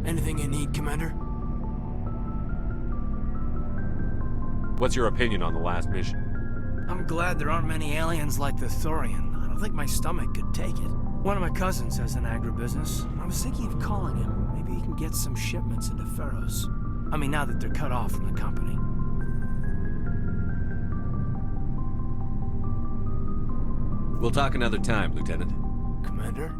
Anything you need, Commander? What's your opinion on the last mission? I'm glad there aren't many aliens like the Thorian. I don't think my stomach could take it. One of my cousins has an agribusiness. I was thinking of calling him. Maybe he can get some shipments into Pharaohs. I mean, now that they're cut off from the company. We'll talk another time, Lieutenant. Commander?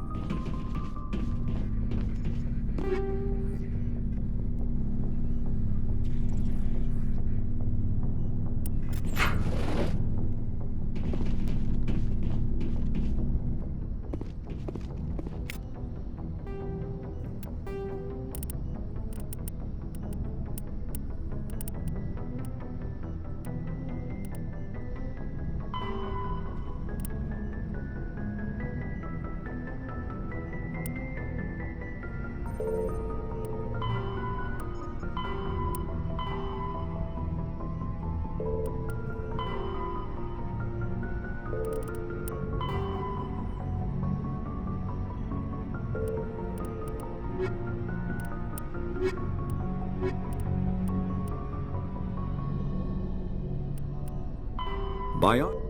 Bio?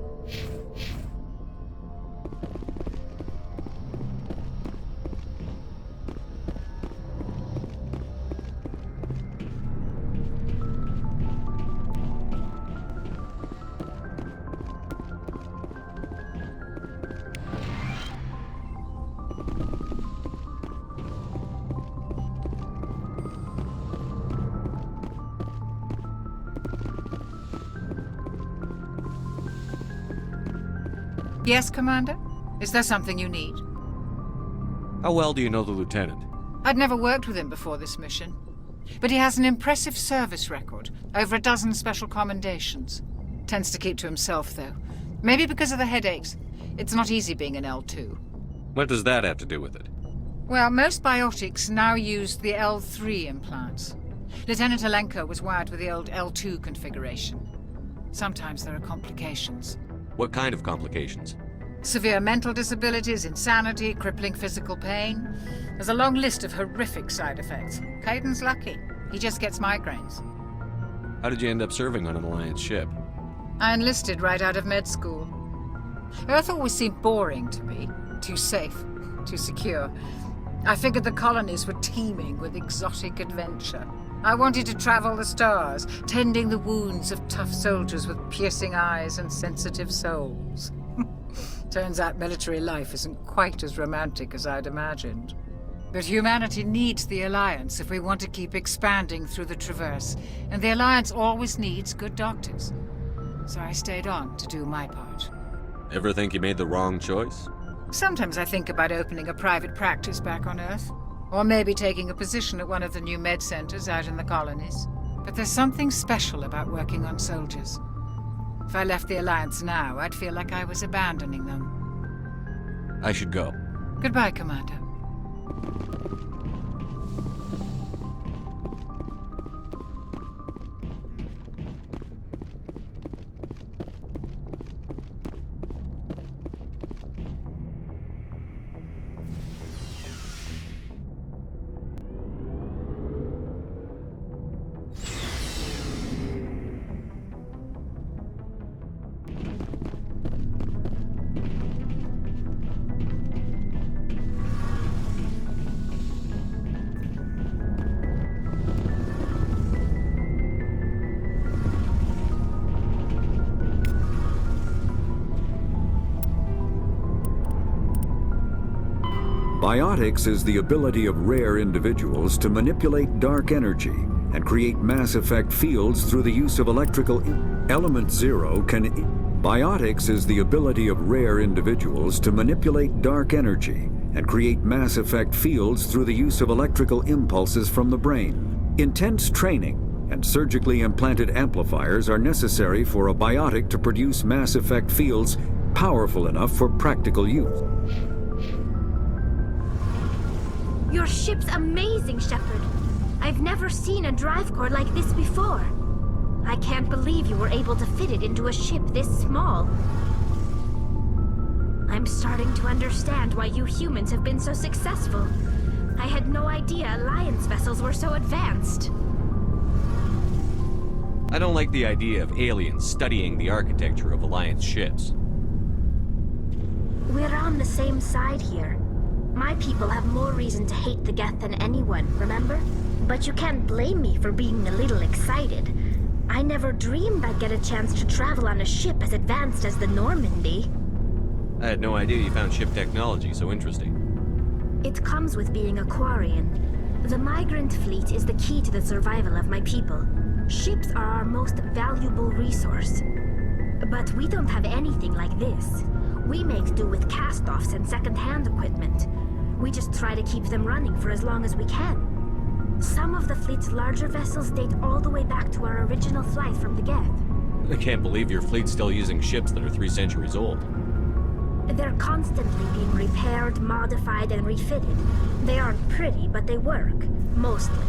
Yes, Commander? Is there something you need? How well do you know the Lieutenant? I'd never worked with him before this mission. But he has an impressive service record. Over a dozen special commendations. Tends to keep to himself, though. Maybe because of the headaches. It's not easy being an L2. What does that have to do with it? Well, most biotics now use the L3 implants. Lieutenant Alenko was wired with the old L2 configuration. Sometimes there are complications. What kind of complications? Severe mental disabilities, insanity, crippling physical pain. There's a long list of horrific side effects. Kaiden's lucky. He just gets migraines. How did you end up serving on an Alliance ship? I enlisted right out of med school. Earth always seemed boring to me. Too safe, too secure. I figured the colonies were teeming with exotic adventure. I wanted to travel the stars, tending the wounds of tough soldiers with piercing eyes and sensitive souls. Turns out military life isn't quite as romantic as I'd imagined. But humanity needs the Alliance if we want to keep expanding through the Traverse, and the Alliance always needs good doctors. So I stayed on to do my part. Ever think you made the wrong choice? Sometimes I think about opening a private practice back on Earth. Or maybe taking a position at one of the new med centers out in the colonies. But there's something special about working on soldiers. If I left the Alliance now, I'd feel like I was abandoning them. I should go. Goodbye, Commander. Biotics is the ability of rare individuals to manipulate dark energy and create mass effect fields through the use of electrical Element Zero can... Biotics is the ability of rare individuals to manipulate dark energy and create mass effect fields through the use of electrical impulses from the brain. Intense training and surgically implanted amplifiers are necessary for a biotic to produce mass effect fields powerful enough for practical use. Your ship's amazing, Shepard. I've never seen a drive core like this before. I can't believe you were able to fit it into a ship this small. I'm starting to understand why you humans have been so successful. I had no idea Alliance vessels were so advanced. I don't like the idea of aliens studying the architecture of Alliance ships. We're on the same side here. My people have more reason to hate the Geth than anyone, remember? But you can't blame me for being a little excited. I never dreamed I'd get a chance to travel on a ship as advanced as the Normandy. I had no idea you found ship technology so interesting. It comes with being a Quarian. The migrant fleet is the key to the survival of my people. Ships are our most valuable resource. But we don't have anything like this. We make do with cast-offs and second-hand equipment. We just try to keep them running for as long as we can. Some of the fleet's larger vessels date all the way back to our original flight from the Geth. I can't believe your fleet's still using ships that are 3 centuries old. They're constantly being repaired, modified, and refitted. They aren't pretty, but they work. Mostly.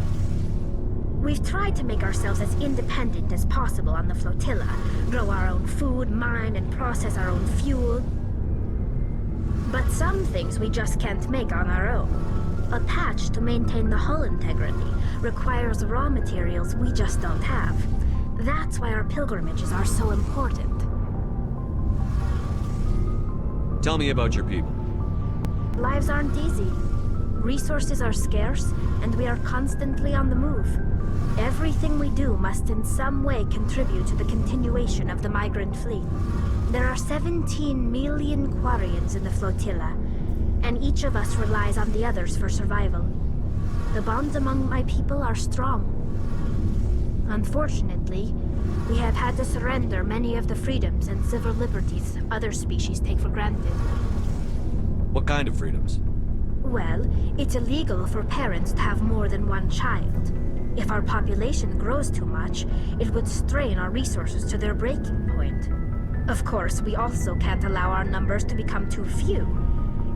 We've tried to make ourselves as independent as possible on the flotilla. Grow our own food, mine, and process our own fuel. But some things we just can't make on our own. A patch to maintain the hull integrity requires raw materials we just don't have. That's why our pilgrimages are so important. Tell me about your people. Lives aren't easy. Resources are scarce, and we are constantly on the move. Everything we do must in some way contribute to the continuation of the migrant fleet. There are 17 million Quarians in the flotilla, and each of us relies on the others for survival. The bonds among my people are strong. Unfortunately, we have had to surrender many of the freedoms and civil liberties other species take for granted. What kind of freedoms? Well, it's illegal for parents to have more than one child. If our population grows too much, it would strain our resources to their breaking point. Of course, we also can't allow our numbers to become too few.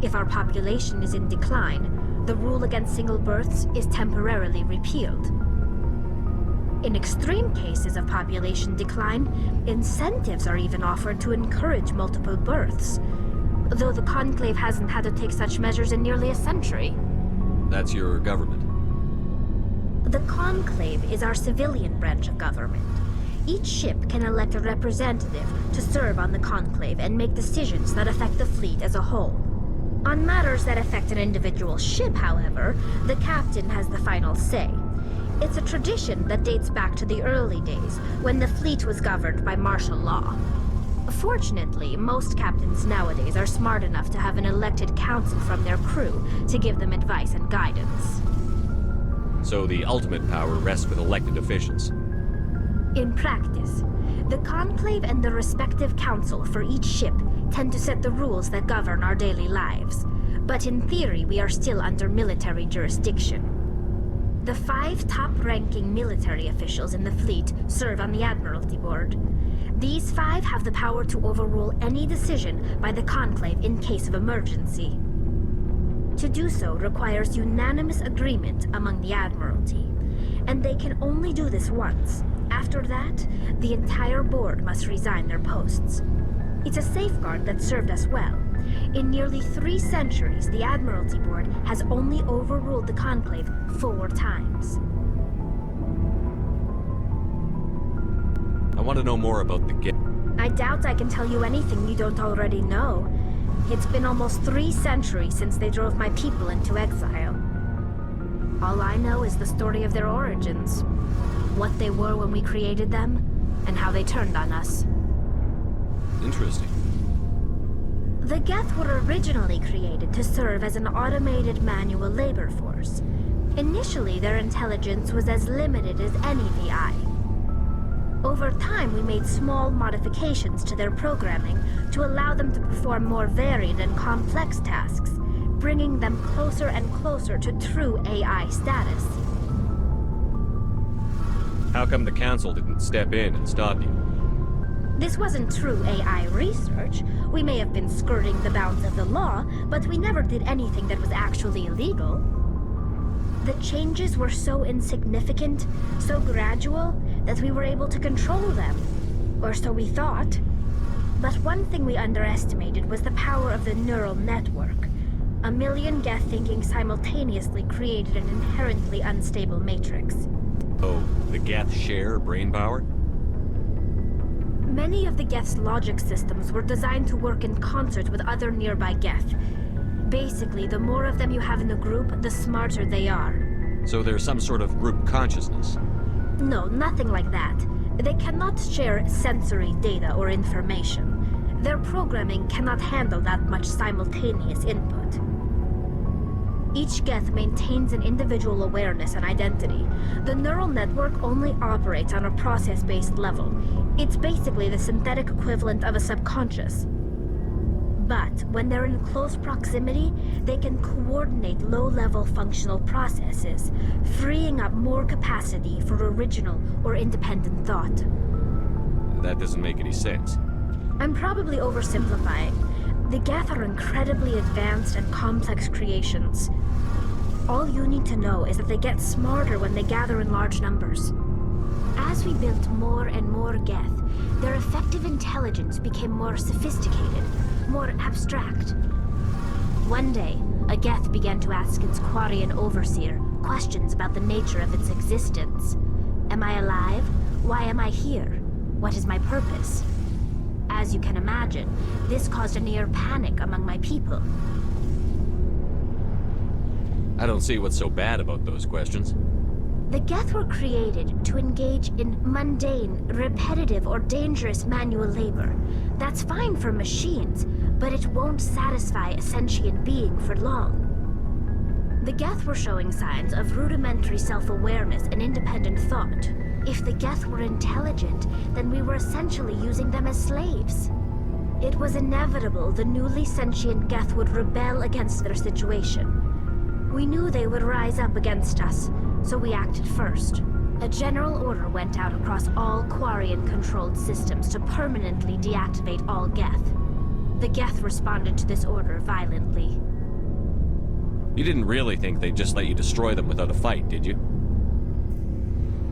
If our population is in decline, the rule against single births is temporarily repealed. In extreme cases of population decline, incentives are even offered to encourage multiple births, though the Conclave hasn't had to take such measures in nearly a century. That's your government. The Conclave is our civilian branch of government. Each ship can elect a representative to serve on the Conclave and make decisions that affect the fleet as a whole. On matters that affect an individual ship, however, the captain has the final say. It's a tradition that dates back to the early days, when the fleet was governed by martial law. Fortunately, most captains nowadays are smart enough to have an elected council from their crew to give them advice and guidance. So the ultimate power rests with elected officials. In practice, the Conclave and the respective council for each ship tend to set the rules that govern our daily lives. But in theory, we are still under military jurisdiction. The 5 top-ranking military officials in the fleet serve on the Admiralty Board. These 5 have the power to overrule any decision by the Conclave in case of emergency. To do so requires unanimous agreement among the Admiralty, and they can only do this once. After that, the entire board must resign their posts. It's a safeguard that served us well. In nearly 3 centuries, the Admiralty Board has only overruled the Conclave 4 times. I want to know more about the Geth. I doubt I can tell you anything you don't already know. It's been almost 3 centuries since they drove my people into exile. All I know is the story of their origins, what they were when we created them, and how they turned on us. Interesting. The Geth were originally created to serve as an automated manual labor force. Initially, their intelligence was as limited as any VI. Over time, we made small modifications to their programming to allow them to perform more varied and complex tasks, bringing them closer and closer to true AI status. How come the council didn't step in and stop you? This wasn't true AI research. We may have been skirting the bounds of the law, but we never did anything that was actually illegal. The changes were so insignificant, so gradual, that we were able to control them. Or so we thought. But one thing we underestimated was the power of the neural network. A million Geth thinking simultaneously created an inherently unstable matrix. Oh, the Geth share brainpower? Many of the Geth's logic systems were designed to work in concert with other nearby Geth. Basically, the more of them you have in the group, the smarter they are. So there's some sort of group consciousness. No, nothing like that. They cannot share sensory data or information. Their programming cannot handle that much simultaneous input. Each Geth maintains an individual awareness and identity. The neural network only operates on a process-based level. It's basically the synthetic equivalent of a subconscious. But when they're in close proximity, they can coordinate low-level functional processes, freeing up more capacity for original or independent thought. That doesn't make any sense. I'm probably oversimplifying. The Geth are incredibly advanced and complex creations. All you need to know is that they get smarter when they gather in large numbers. As we built more and more Geth, their effective intelligence became more sophisticated, more abstract. One day, a Geth began to ask its Quarian overseer questions about the nature of its existence. Am I alive? Why am I here? What is my purpose? As you can imagine, this caused a near panic among my people. I don't see what's so bad about those questions. The Geth were created to engage in mundane, repetitive, or dangerous manual labor. That's fine for machines, but it won't satisfy a sentient being for long. The Geth were showing signs of rudimentary self-awareness and independent thought. If the Geth were intelligent, then we were essentially using them as slaves. It was inevitable the newly sentient Geth would rebel against their situation. We knew they would rise up against us, so we acted first. A general order went out across all Quarian-controlled systems to permanently deactivate all Geth. The Geth responded to this order violently. You didn't really think they'd just let you destroy them without a fight, did you?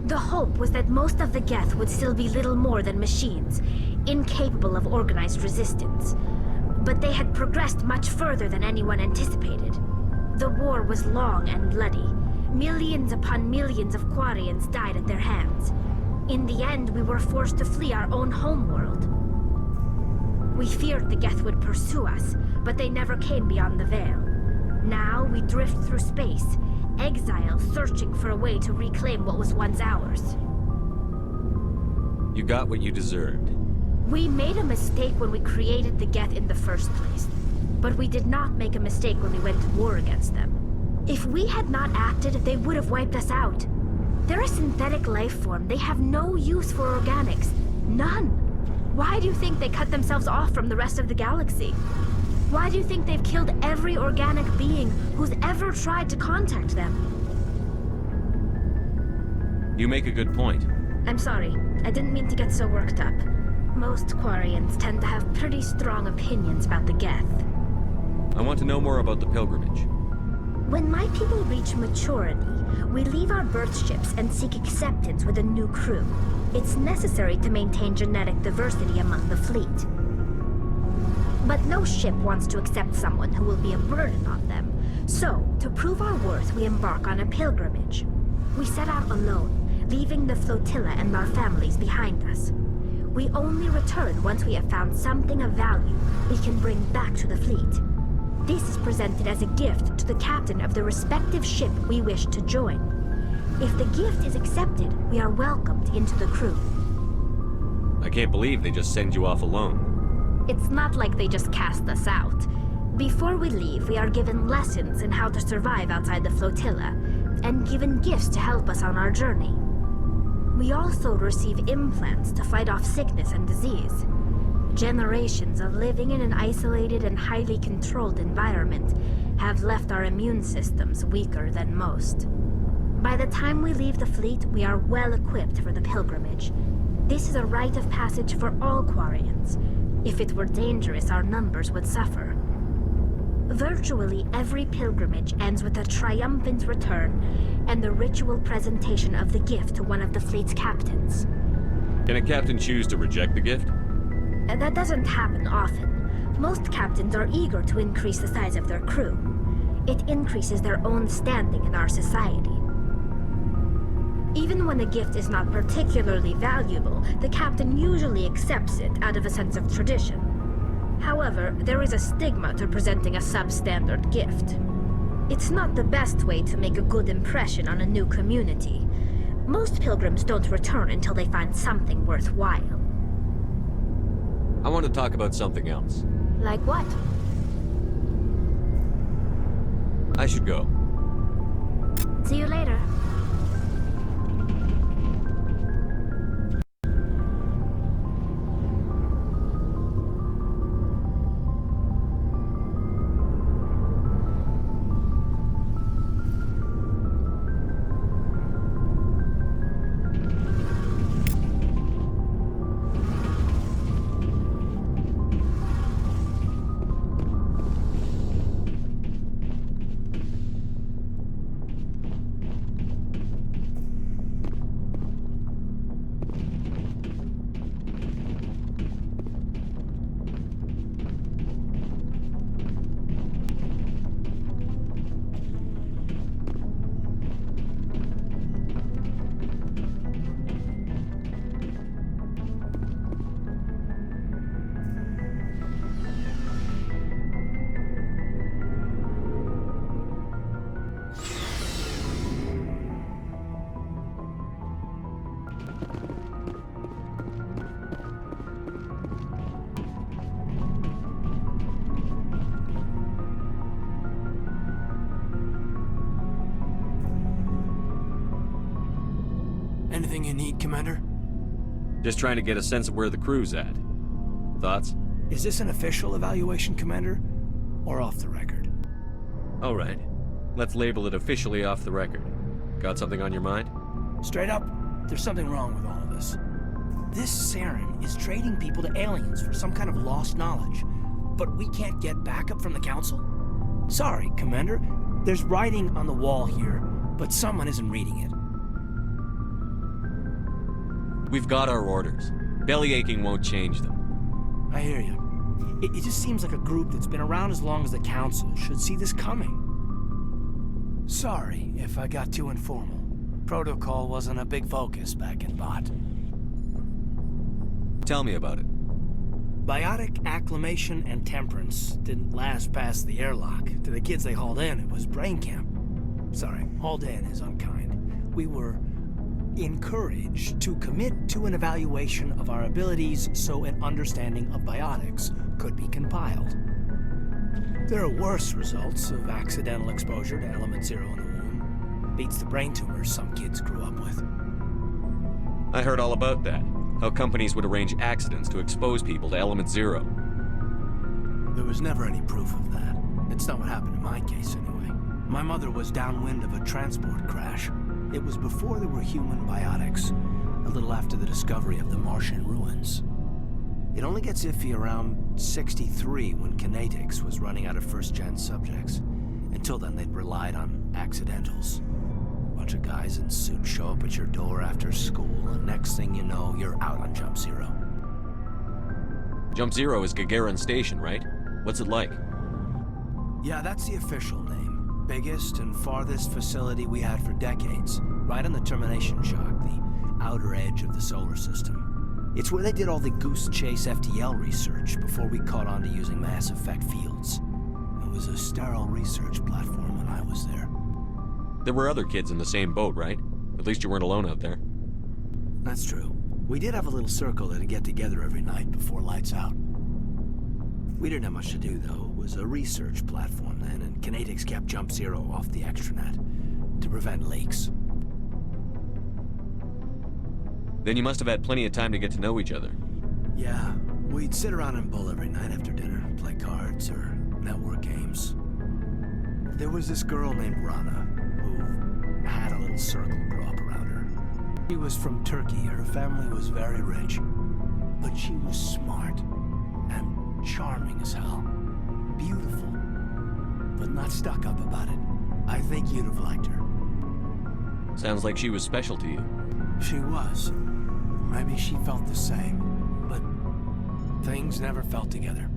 The hope was that most of the Geth would still be little more than machines, incapable of organized resistance. But they had progressed much further than anyone anticipated. The war was long and bloody. Millions upon millions of Quarians died at their hands. In the end, we were forced to flee our own homeworld. We feared the Geth would pursue us, but they never came beyond the Veil. Now we drift through space, exiles searching for a way to reclaim what was once ours. You got what you deserved. We made a mistake when we created the Geth in the first place, but we did not make a mistake when we went to war against them. If we had not acted, they would have wiped us out. They're a synthetic life form. They have no use for organics. None. Why do you think they cut themselves off from the rest of the galaxy? Why do you think they've killed every organic being who's ever tried to contact them? You make a good point. I'm sorry. I didn't mean to get so worked up. Most Quarians tend to have pretty strong opinions about the Geth. I want to know more about the pilgrimage. When my people reach maturity, we leave our birth ships and seek acceptance with a new crew. It's necessary to maintain genetic diversity among the fleet. But no ship wants to accept someone who will be a burden on them. So, to prove our worth, we embark on a pilgrimage. We set out alone, leaving the flotilla and our families behind us. We only return once we have found something of value we can bring back to the fleet. This is presented as a gift to the captain of the respective ship we wish to join. If the gift is accepted, we are welcomed into the crew. I can't believe they just send you off alone. It's not like they just cast us out. Before we leave, we are given lessons in how to survive outside the flotilla, and given gifts to help us on our journey. We also receive implants to fight off sickness and disease. Generations of living in an isolated and highly controlled environment have left our immune systems weaker than most. By the time we leave the fleet, we are well equipped for the pilgrimage. This is a rite of passage for all Quarians. If it were dangerous, our numbers would suffer. Virtually every pilgrimage ends with a triumphant return and the ritual presentation of the gift to one of the fleet's captains. Can a captain choose to reject the gift? That doesn't happen often. Most captains are eager to increase the size of their crew. it increases their own standing in our society. Even when a gift is not particularly valuable, the captain usually accepts it out of a sense of tradition. However, there is a stigma to presenting a substandard gift. It's not the best way to make a good impression on a new community. Most pilgrims don't return until they find something worthwhile. I want to talk about something else. Like what? I should go. See you later. Anything you need, Commander? Just trying to get a sense of where the crew's at. Thoughts? Is this an official evaluation, Commander? Or off the record? All right. Let's label it officially off the record. Got something on your mind? Straight up, there's something wrong with all of this. This Saren is trading people to aliens for some kind of lost knowledge. But we can't get backup from the Council? Sorry, Commander. There's writing on the wall here, but someone isn't reading it. We've got our orders. Bellyaching won't change them. I hear you. It just seems like a group that's been around as long as the Council should see this coming. Sorry if I got too informal. Protocol wasn't a big focus back in Bot. Tell me about it. Biotic acclimation and temperance didn't last past the airlock. To the kids they hauled in, it was brain camp. Sorry, hauled in is unkind. We were encouraged to commit to an evaluation of our abilities so an understanding of biotics could be compiled. There are worse results of accidental exposure to element 0 in the womb. Beats the brain tumors some kids grew up with. I heard all about that. How companies would arrange accidents to expose people to element 0. There was never any proof of that. It's not what happened in my case, anyway. My mother was downwind of a transport crash. It was before there were human biotics, a little after the discovery of the Martian ruins. It only gets iffy around 63 when Kinetics was running out of first-gen subjects. Until then, they'd relied on accidentals. Bunch of guys in suits show up at your door after school, and next thing you know, you're out on Jump Zero. Jump Zero is Gagarin Station, right? What's it like? Yeah, that's the official name. Biggest and farthest facility we had for decades, right on the termination shock, the outer edge of the solar system. It's where they did all the Goose Chase FTL research before we caught on to using mass effect fields. It was a sterile research platform when I was there. There were other kids in the same boat, right? At least you weren't alone out there. That's true. We did have a little circle that'd get together every night before lights out. We didn't have much to do, though. It was a research platform then, and Kinetics kept Jump Zero off the extranet to prevent leaks. Then you must have had plenty of time to get to know each other. Yeah, we'd sit around and bull every night after dinner, play cards or network games. There was this girl named Rana, who had a little circle grow up around her. She was from Turkey. Her family was very rich, but she was smart and charming as hell. Beautiful, but not stuck up about it. I think you'd have liked her. Sounds like she was special to you. She was. Maybe she felt the same, but things never felt together.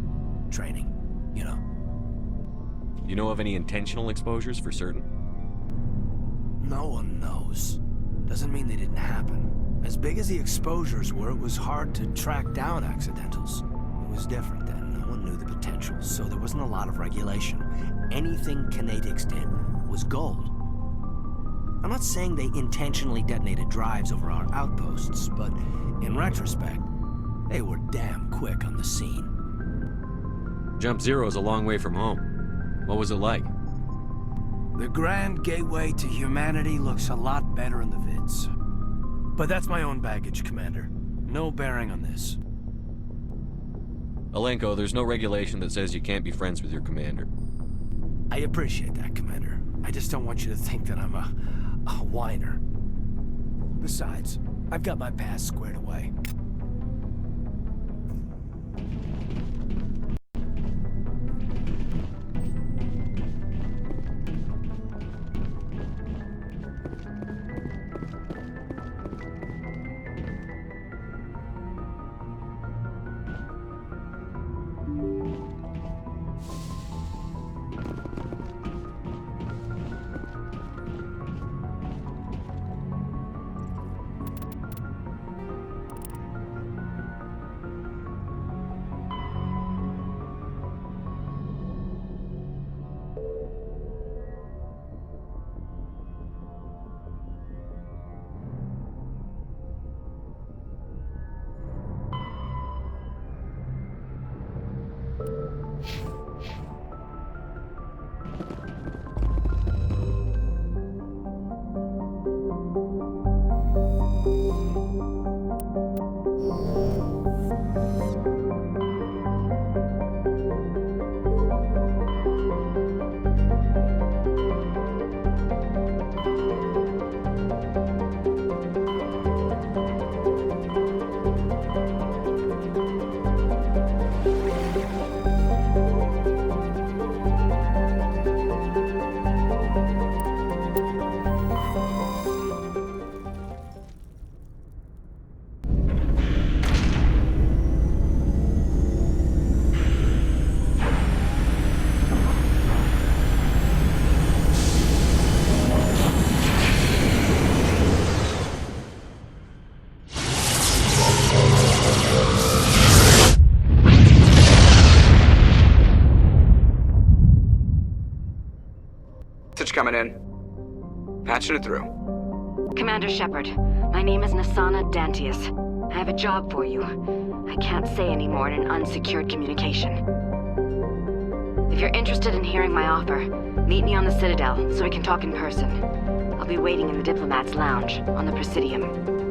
Training, you know. You know of any intentional exposures for certain? No one knows. Doesn't mean they didn't happen. As big as the exposures were, it was hard to track down accidentals. It was different then. No one knew the potential, so there wasn't a lot of regulation. Anything kinetics did was gold. I'm not saying they intentionally detonated drives over our outposts, but in retrospect, they were damn quick on the scene. Jump Zero's a long way from home. What was it like? The grand gateway to humanity looks a lot better in the vids. But that's my own baggage, Commander. No bearing on this. Alenko, there's no regulation that says you can't be friends with your commander. I appreciate that, Commander. I just don't want you to think that I'm a whiner. Besides, I've got my past squared away. Coming in. Patching it through. Commander Shepard, my name is Nasana Dantius. I have a job for you. I can't say any more in an unsecured communication. If you're interested in hearing my offer, meet me on the Citadel so we can talk in person. I'll be waiting in the Diplomat's Lounge on the Presidium.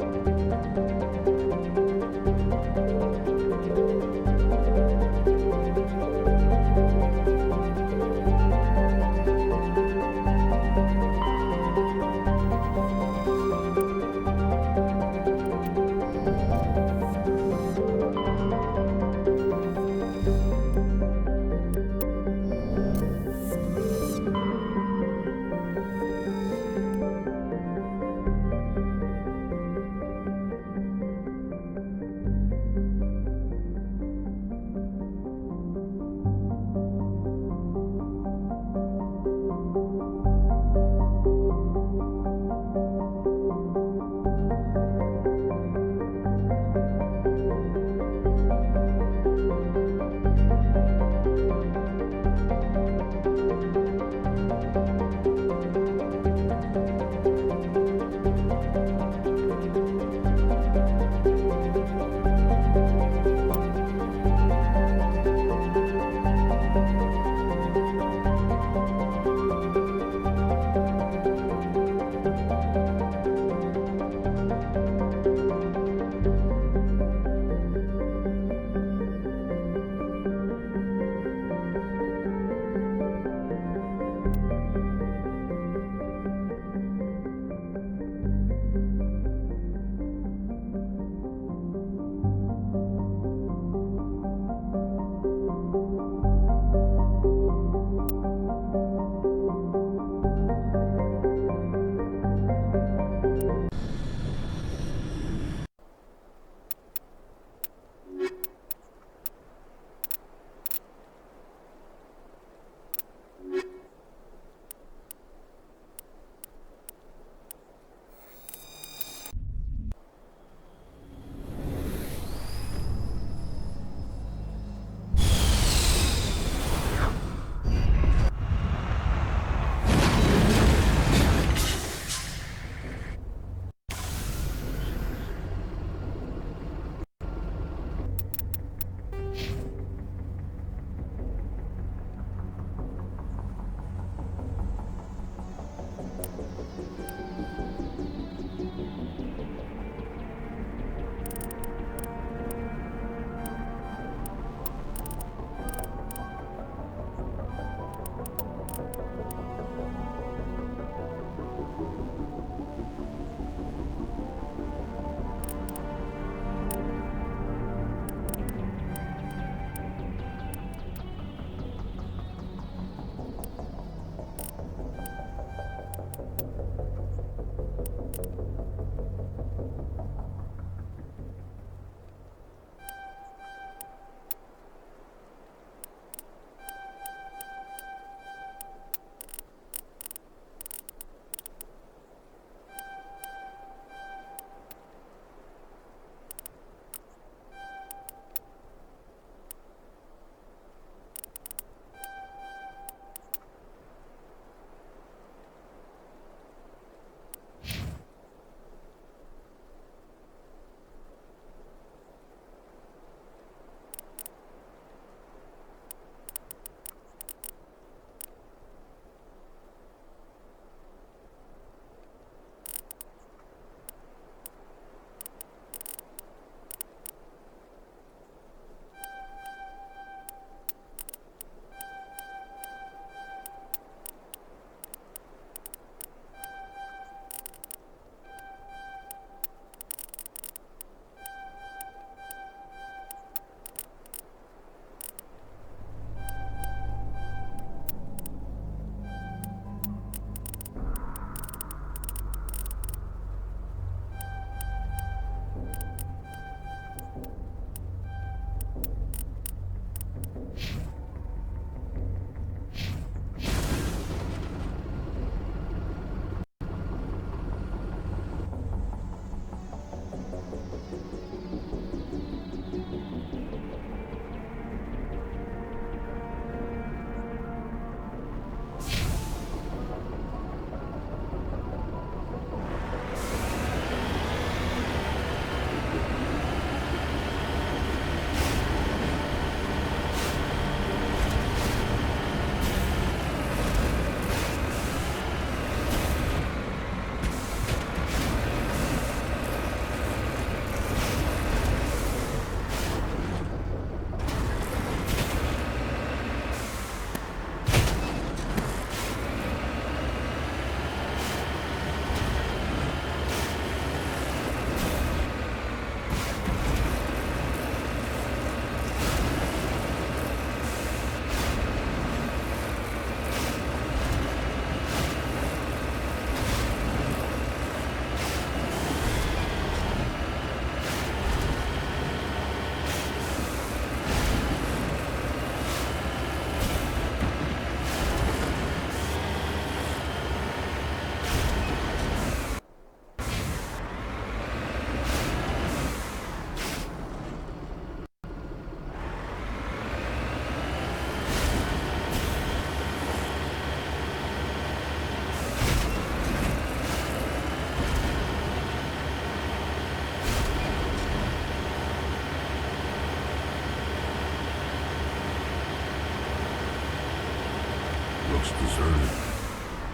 looks deserted.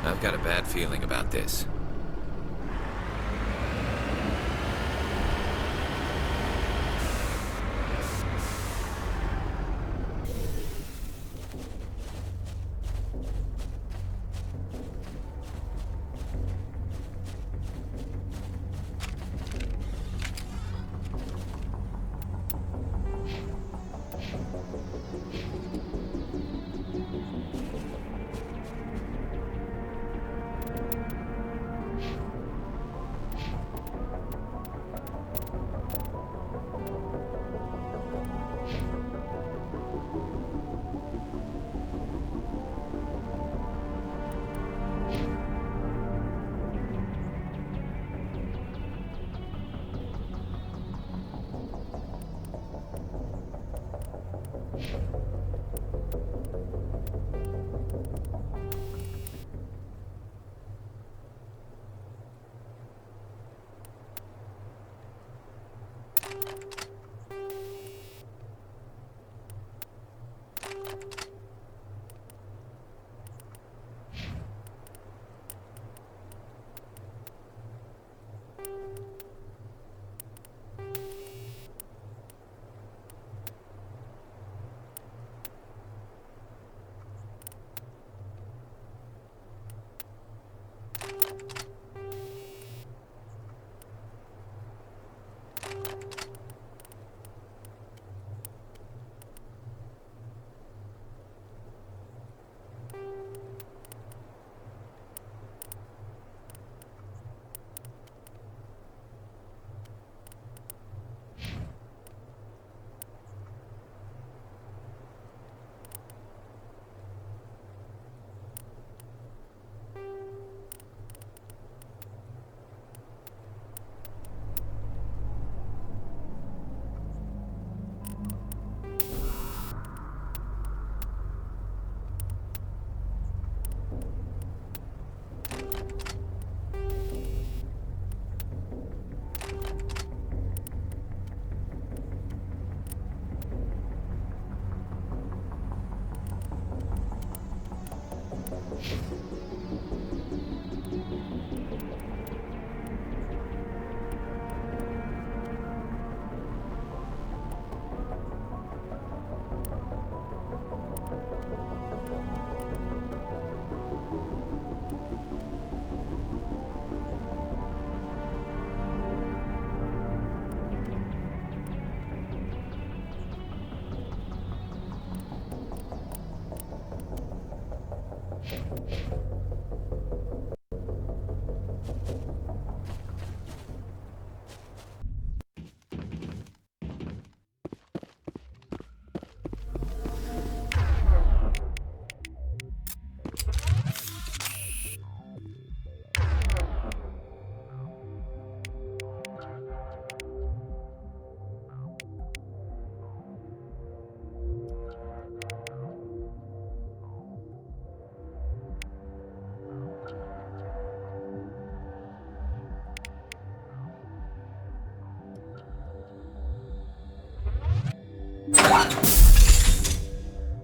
I've got a bad feeling about this.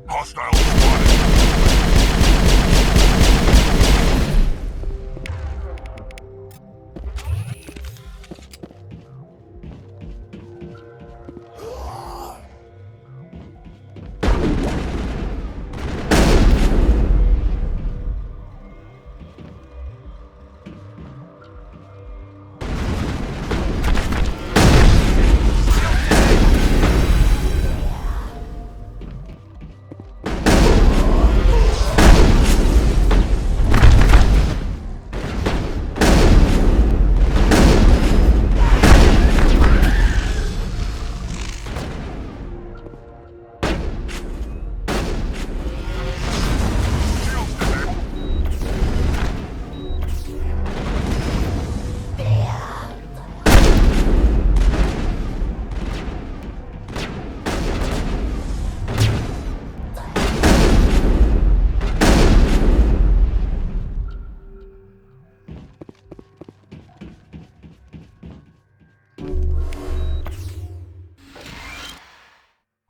Hostile spotted.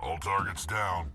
All targets down.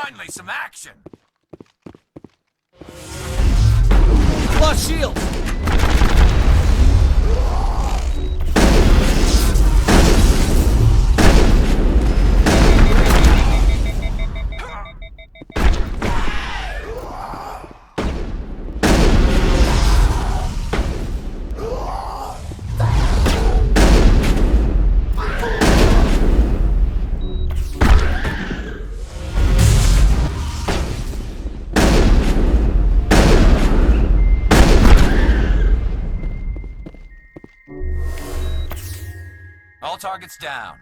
Finally, some action! Flush shield! All targets down.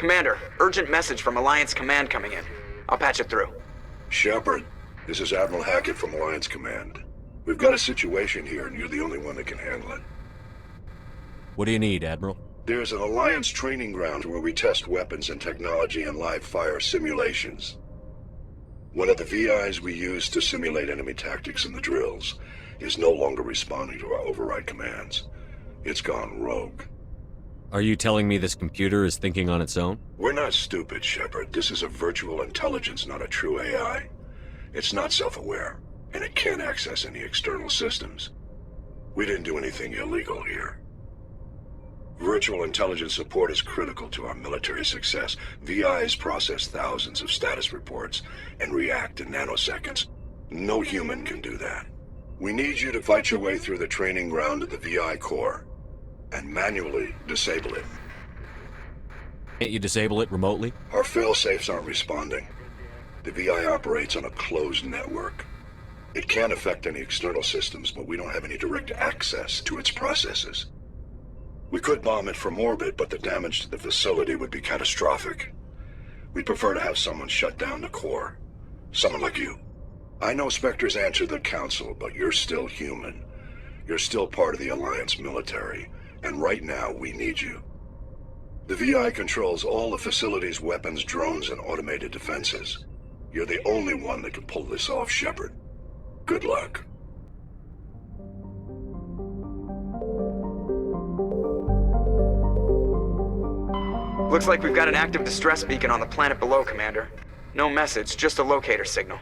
Commander, urgent message from Alliance Command coming in. I'll patch it through. Shepard, this is Admiral Hackett from Alliance Command. We've got a situation here, and you're the only one that can handle it. What do you need, Admiral? There's an Alliance training ground where we test weapons and technology in live fire simulations. One of the VIs we use to simulate enemy tactics in the drills is no longer responding to our override commands. It's gone rogue. Are you telling me this computer is thinking on its own? We're not stupid, Shepard. This is a virtual intelligence, not a true AI. It's not self-aware, and it can't access any external systems. We didn't do anything illegal here. Virtual intelligence support is critical to our military success. VIs process thousands of status reports and react in nanoseconds. No human can do that. We need you to fight your way through the training ground of the VI core and manually disable it. Can't you disable it remotely? Our fail-safes aren't responding. The VI operates on a closed network. It can't affect any external systems, but we don't have any direct access to its processes. We could bomb it from orbit, but the damage to the facility would be catastrophic. We'd prefer to have someone shut down the core. Someone like you. I know Spectres answer the Council, but you're still human. You're still part of the Alliance military, and right now we need you. The VI controls all the facility's weapons, drones, and automated defenses. You're the only one that can pull this off, Shepard. Good luck. Looks like we've got an active distress beacon on the planet below, Commander. No message, just a locator signal.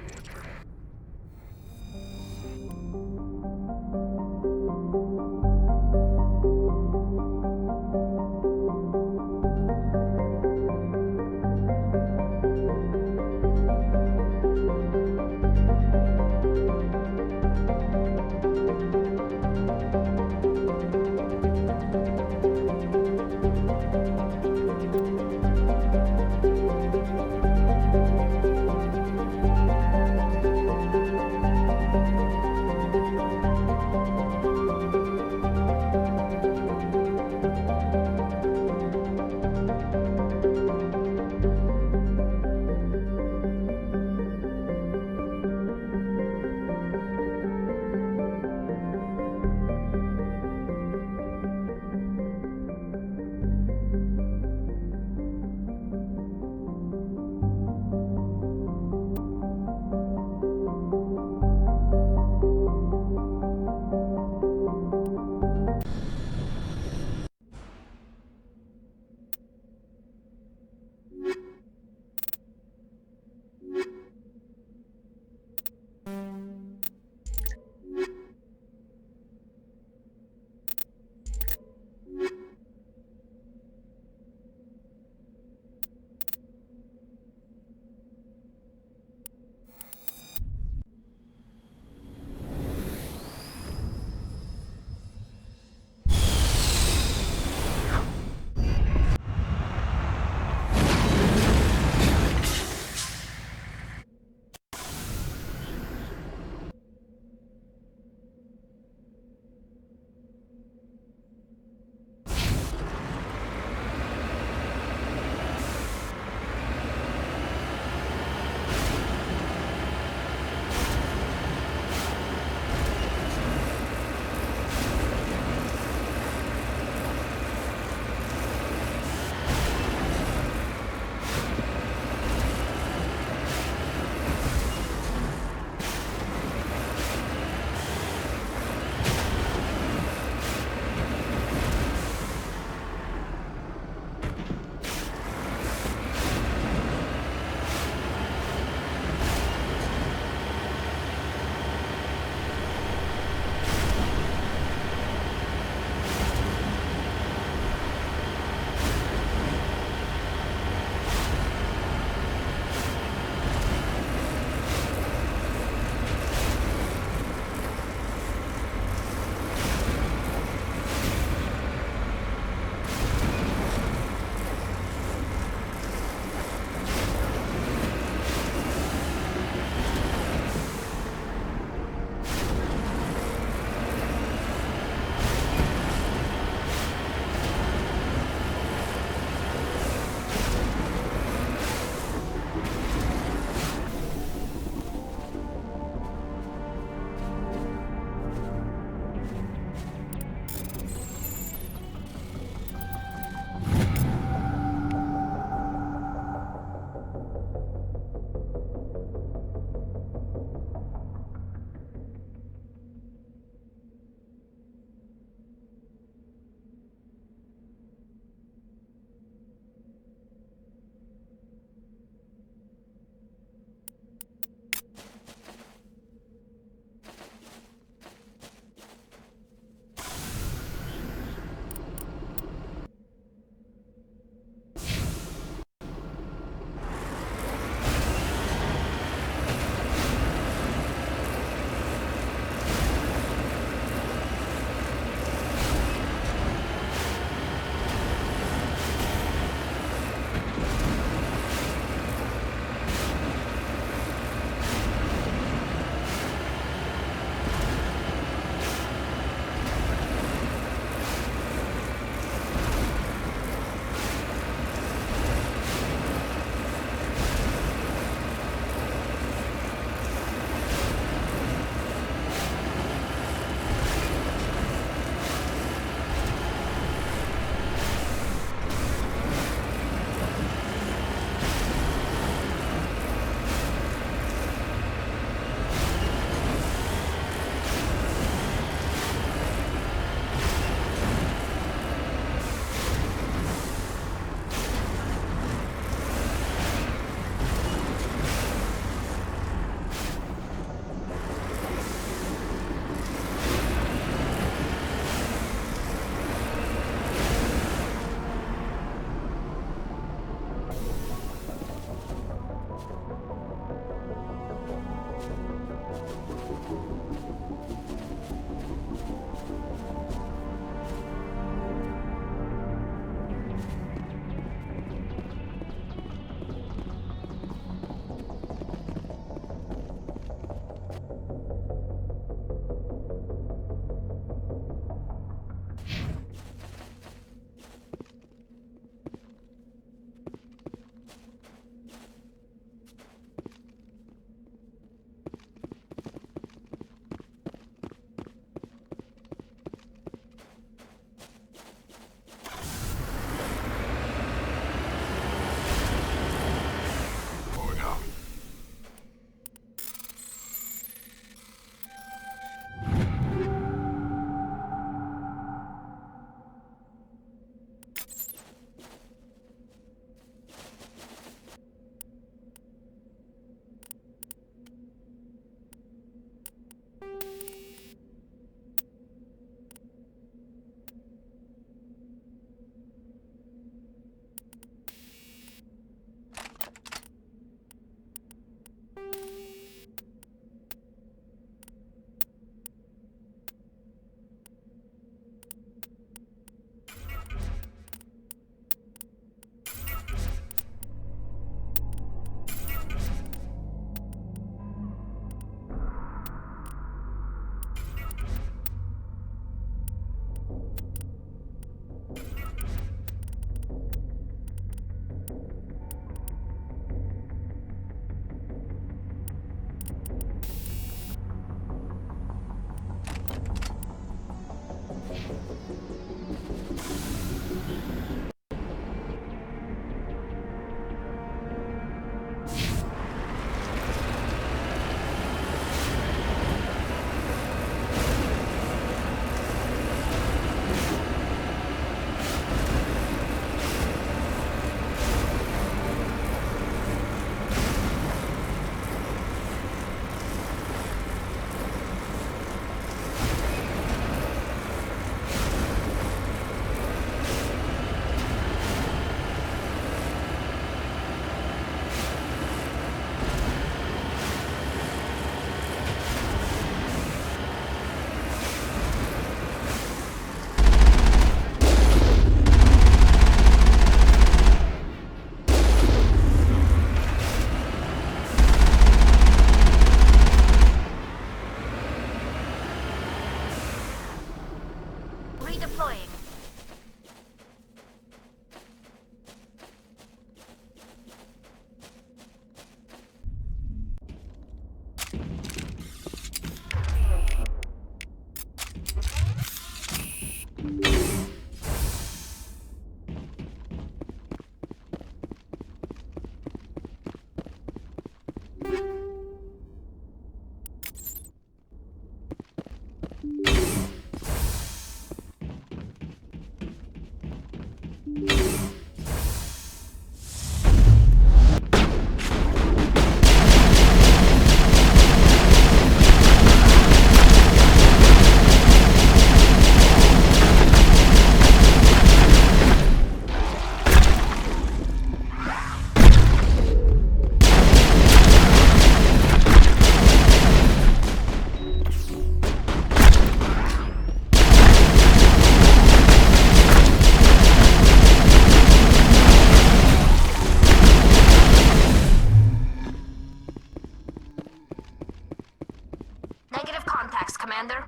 Commander?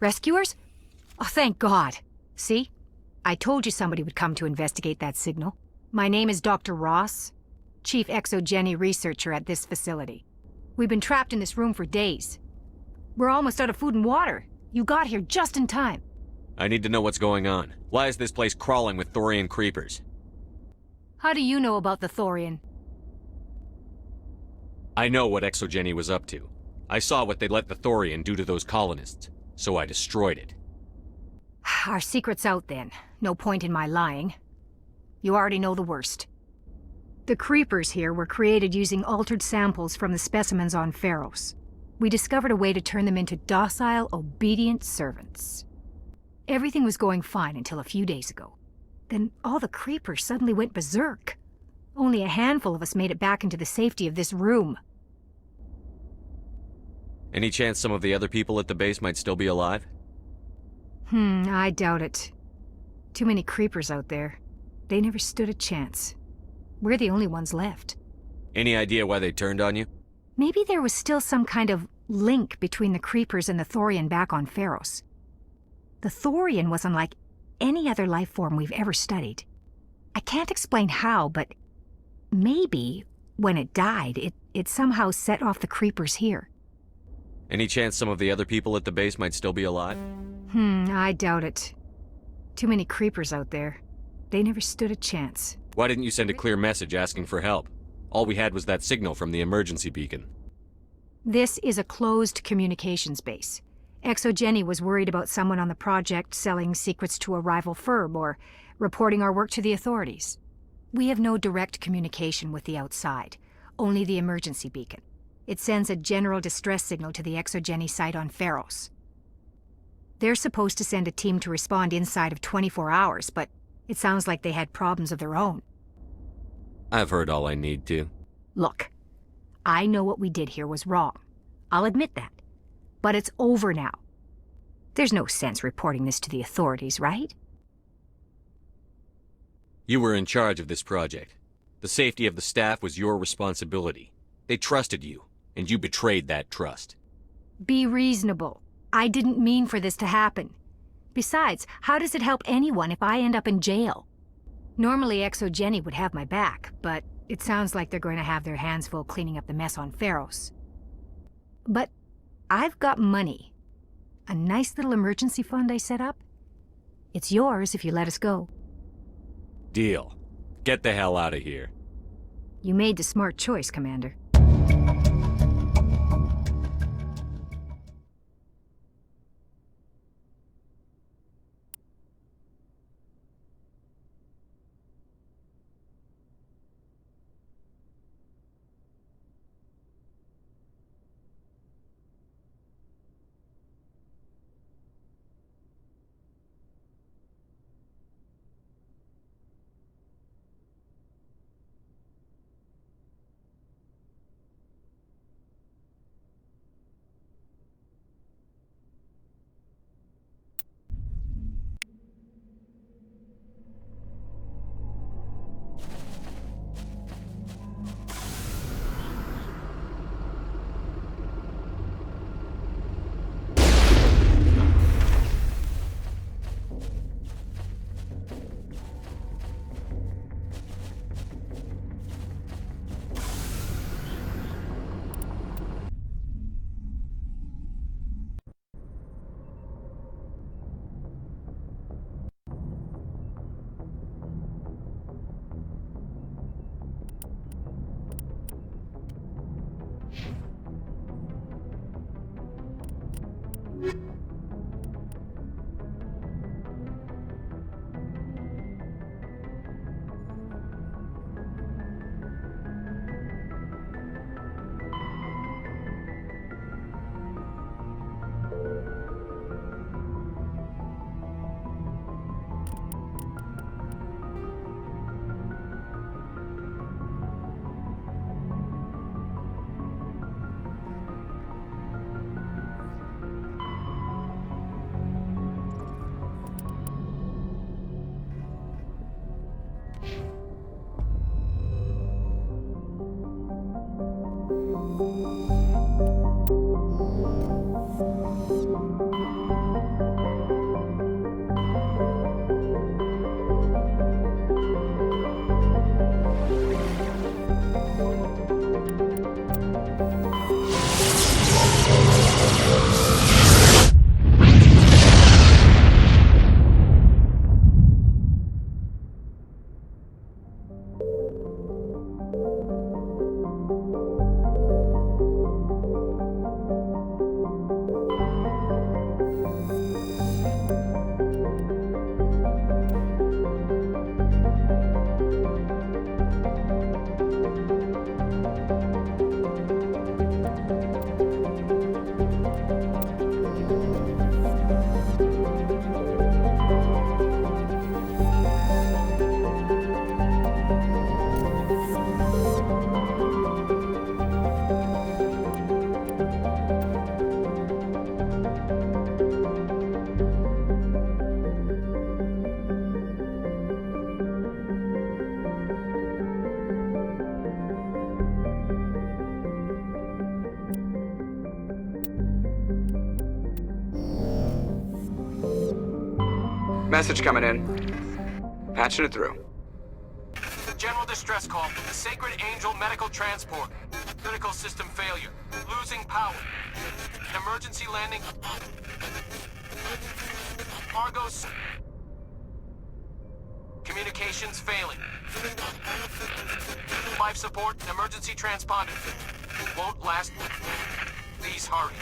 Rescuers? Oh, thank God. See? I told you somebody would come to investigate that signal. My name is Dr. Ross, Chief Exogeny Researcher at this facility. We've been trapped in this room for days. We're almost out of food and water. You got here just in time. I need to know what's going on. Why is this place crawling with Thorian creepers? How do you know about the Thorian? I know what Exogeny was up to. I saw what they let the Thorian do to those colonists, so I destroyed it. Our secret's out then. No point in my lying. You already know the worst. The creepers here were created using altered samples from the specimens on Pharos. We discovered a way to turn them into docile, obedient servants. Everything was going fine until a few days ago. Then all the creepers suddenly went berserk. Only a handful of us made it back into the safety of this room. Any chance some of the other people at the base might still be alive? I doubt it. Too many creepers out there. They never stood a chance. We're the only ones left. Any idea why they turned on you? Maybe there was still some kind of link between the creepers and the Thorian back on Pharos. The Thorian was unlike any other life form we've ever studied. I can't explain how, but maybe when it died, it somehow set off the creepers here. Any chance some of the other people at the base might still be alive? I doubt it. Too many creepers out there. They never stood a chance. Why didn't you send a clear message asking for help? All we had was that signal from the emergency beacon. This is a closed communications base. Exogeny was worried about someone on the project selling secrets to a rival firm or reporting our work to the authorities. We have no direct communication with the outside, only the emergency beacon. It sends a general distress signal to the Exogeny site on Pharos. They're supposed to send a team to respond inside of 24 hours, but it sounds like they had problems of their own. I've heard all I need to. Look, I know what we did here was wrong. I'll admit that. But it's over now. There's no sense reporting this to the authorities, right? You were in charge of this project. The safety of the staff was your responsibility. They trusted you, and you betrayed that trust. Be reasonable. I didn't mean for this to happen. Besides, how does it help anyone if I end up in jail? Normally Exogeny would have my back, but it sounds like they're going to have their hands full cleaning up the mess on Pharos. But I've got money. A nice little emergency fund I set up. It's yours if you let us go. Deal. Get the hell out of here. You made the smart choice, Commander. Message coming in. Patching it through. General distress call. The Sacred Angel medical transport. Critical system failure. Losing power. Emergency landing. Argos. Communications failing. Life support. Emergency transponder. Won't last. Please hurry.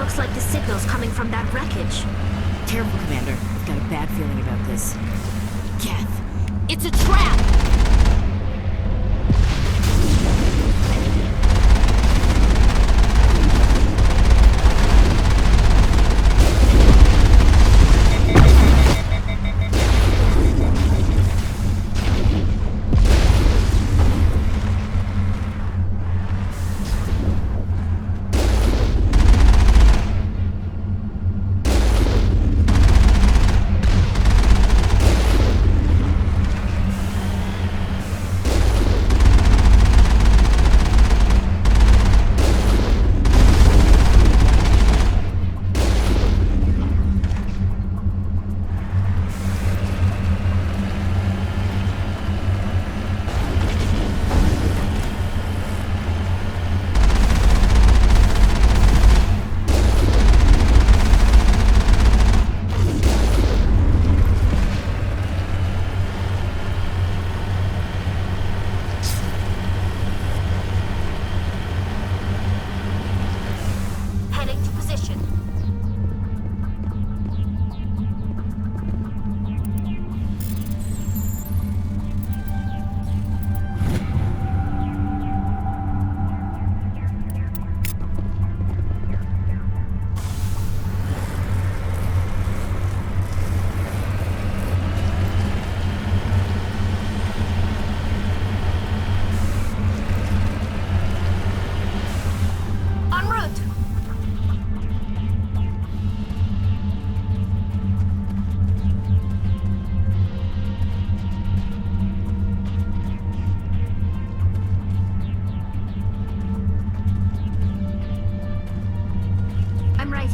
Looks like the signal's coming from that wreckage. Careful, Commander. I've got a bad feeling about this. Kath, it's a trap!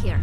Here.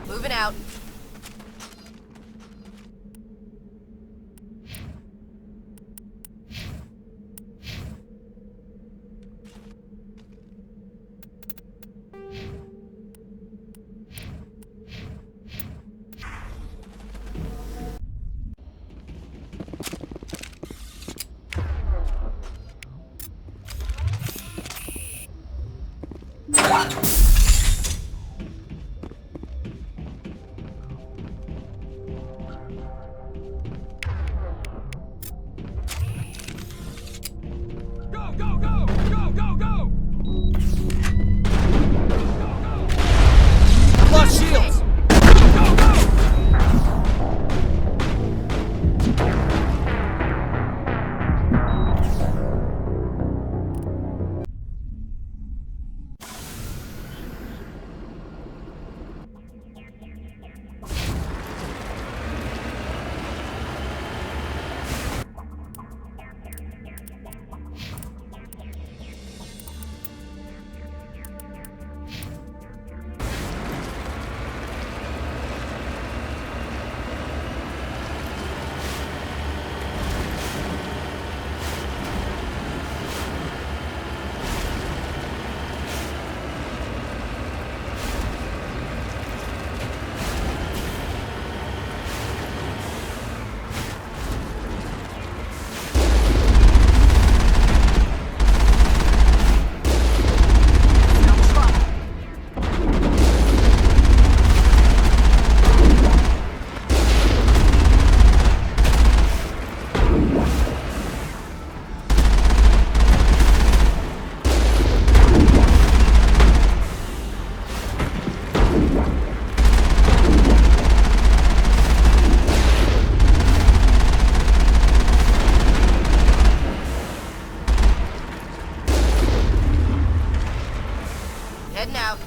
Moving out. Heading out.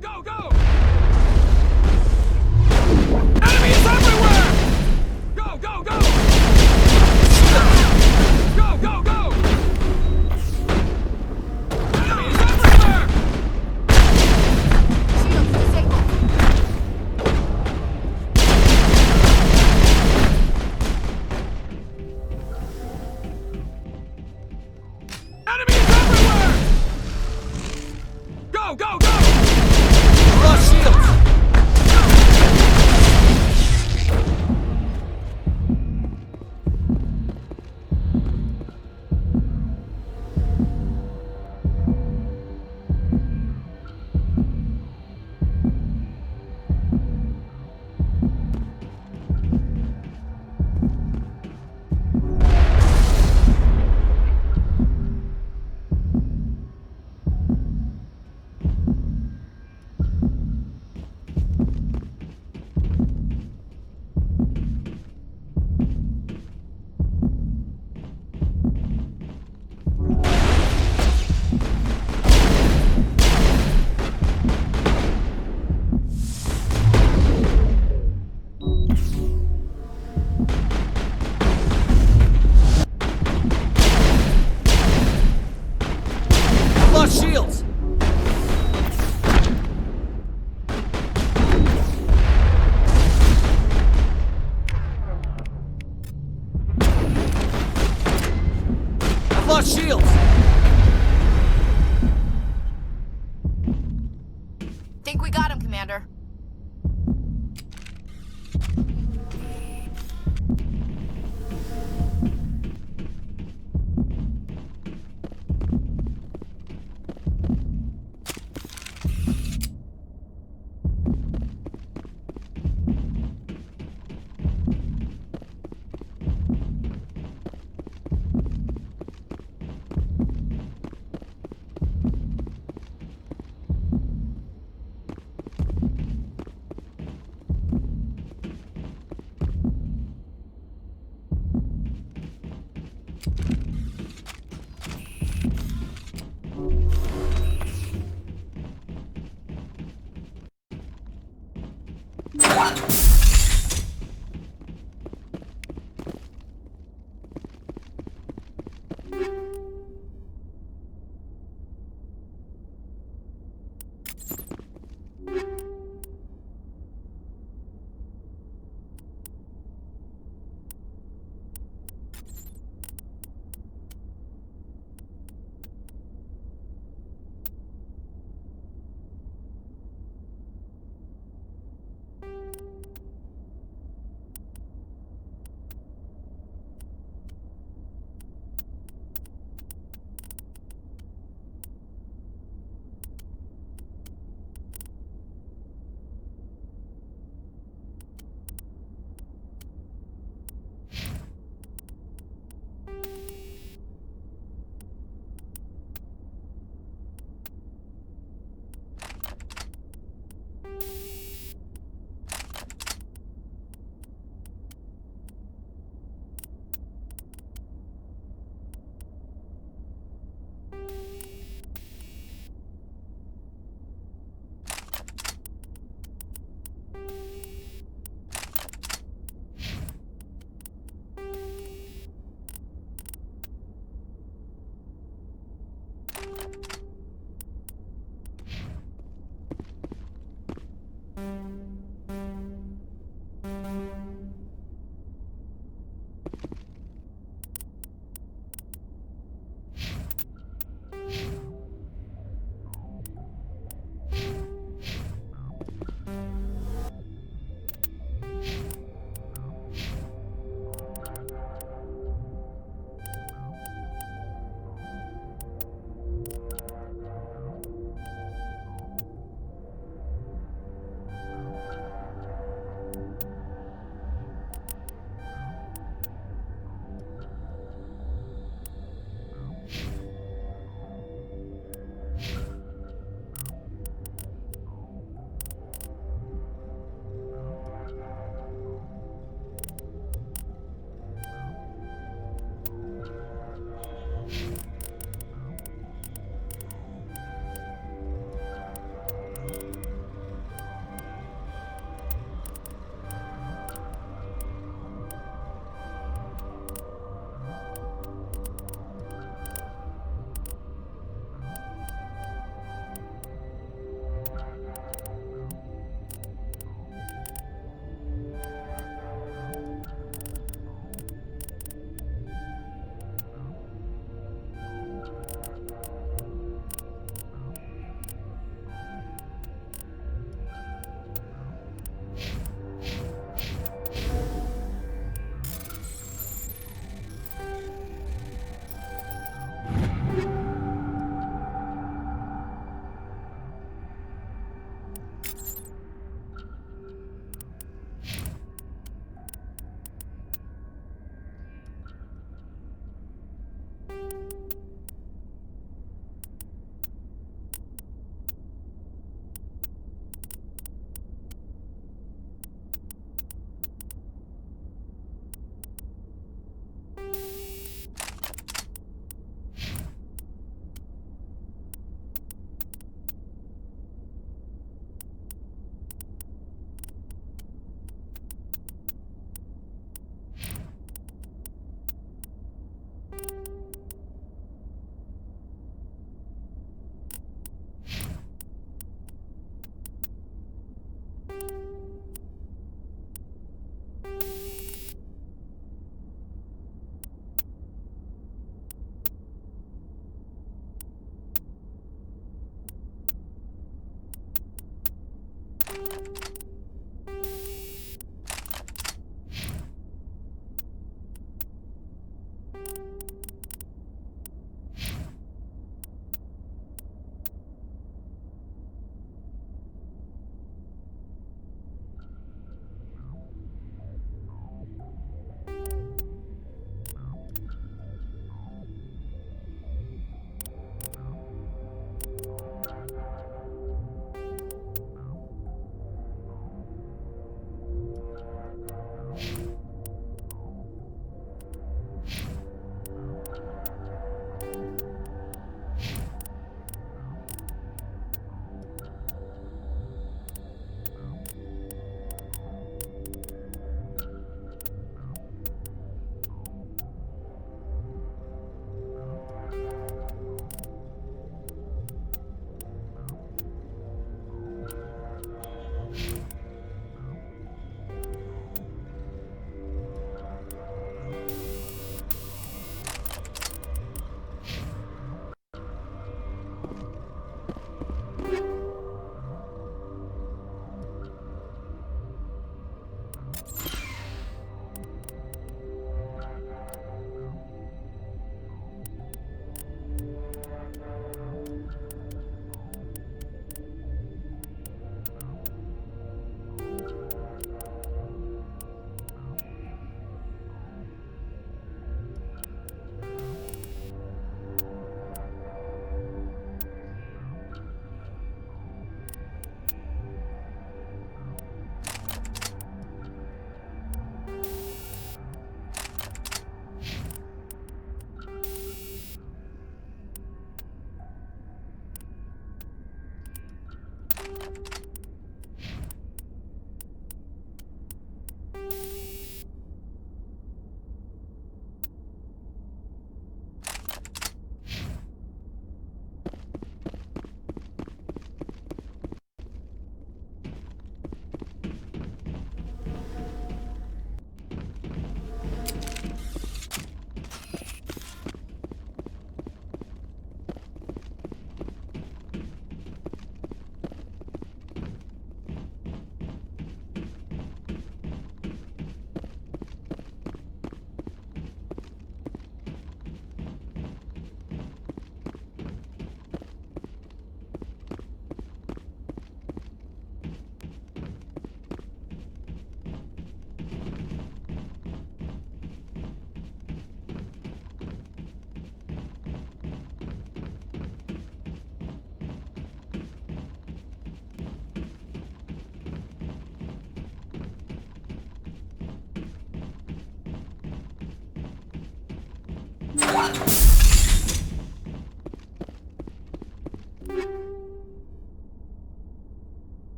Go, go! Enemies everywhere! Go, go, go! Go, go, go! Enemies everywhere! Shields disabled. Enemies everywhere! Go, go, go! Lost shields! Lost shields! I've lost shields! Think we got him, Commander.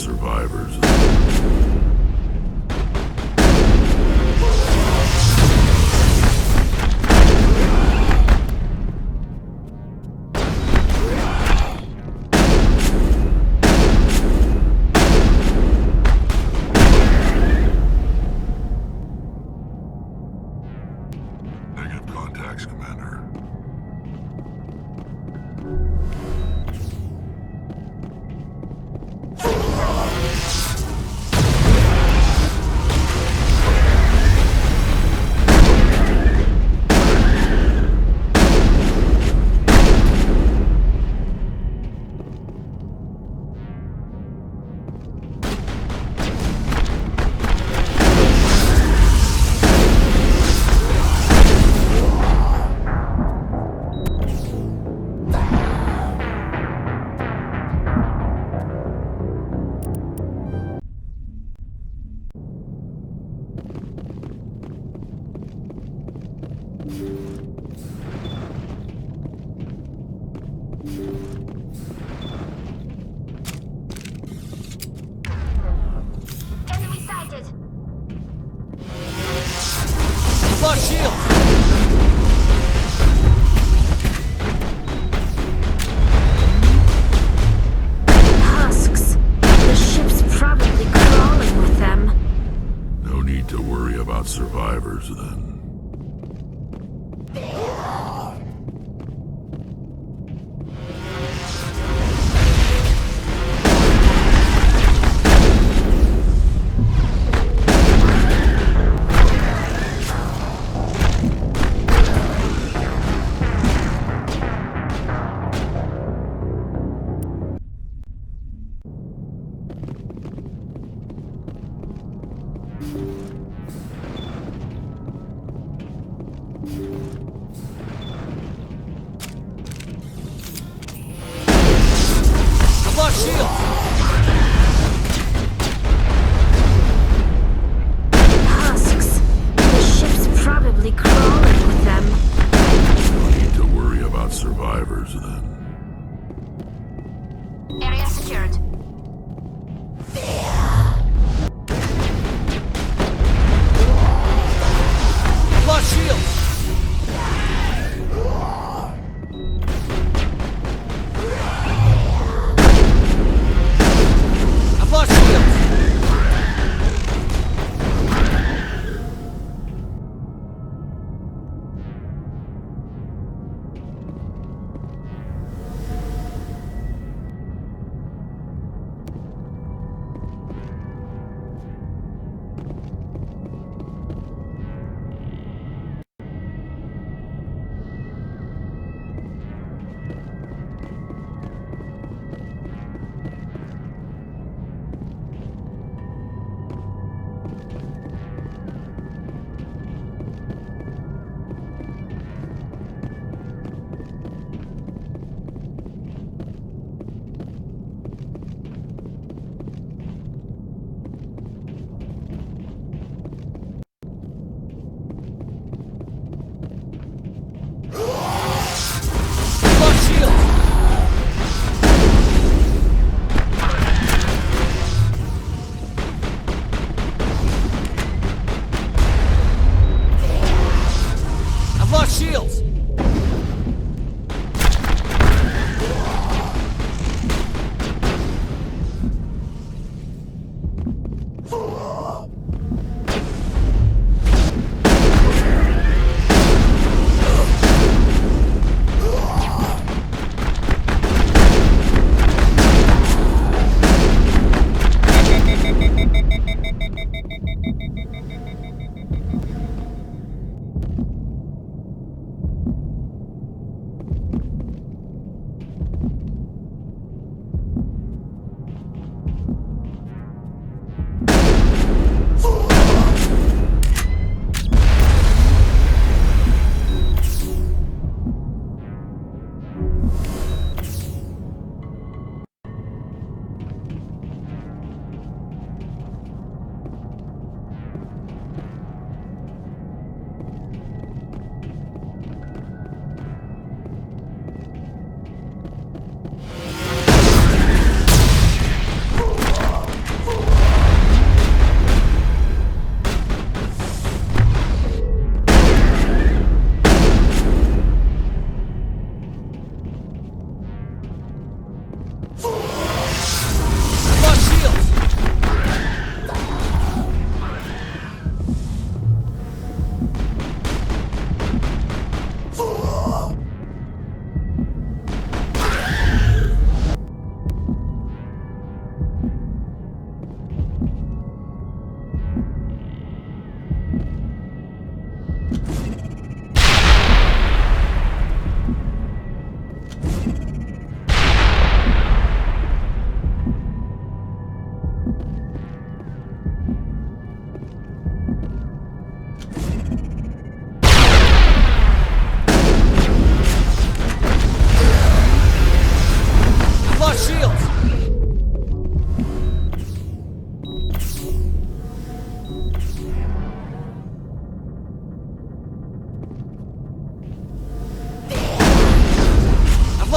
survivors. contacts, Commander. Enemy sighted. Lost shield! Husks. The ship's probably crawling with them. No need to worry about survivors, then. Lost shield! Husks. The ship's probably crawling with them. No need to worry about survivors, then. Area secured. Lost shield! I've lost shield!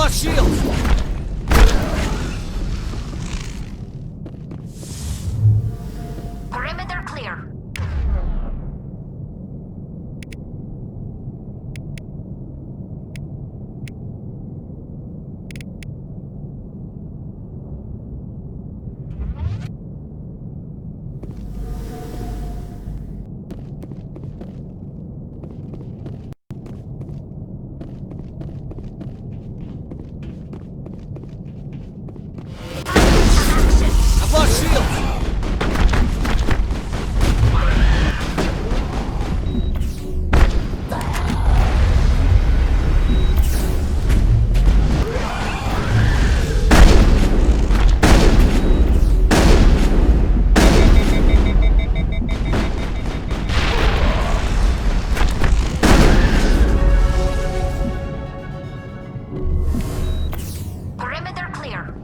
lost shields! Perimeter clear. I've lost shields! Perimeter clear.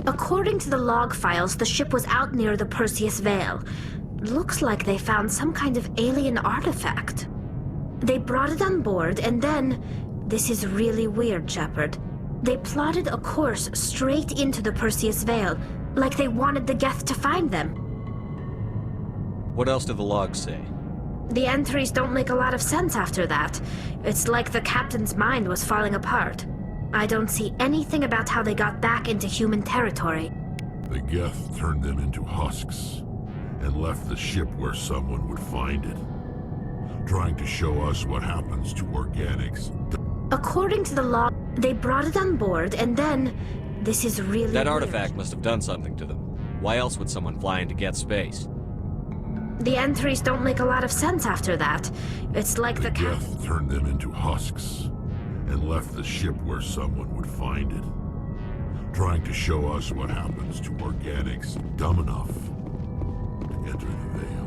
According to the log files, the ship was out near the Perseus Vale. Looks like they found some kind of alien artifact. They brought it on board, and then... This is really weird, Shepard. They plotted a course straight into the Perseus Vale, like they wanted the Geth to find them. What else do the logs say? The entries don't make a lot of sense after that. It's like the captain's mind was falling apart. I don't see anything about how they got back into human territory. The Geth turned them into husks and left the ship where someone would find it, trying to show us what happens to organics. According to the law, they brought it on board, and then... This is really That weird. artifact must have done something to them. Why else would someone fly into Geth space? The entries don't make a lot of sense after that. It's like the Geth turned them into husks and left the ship where someone would find it, trying to show us what happens to organics dumb enough to enter the Veil.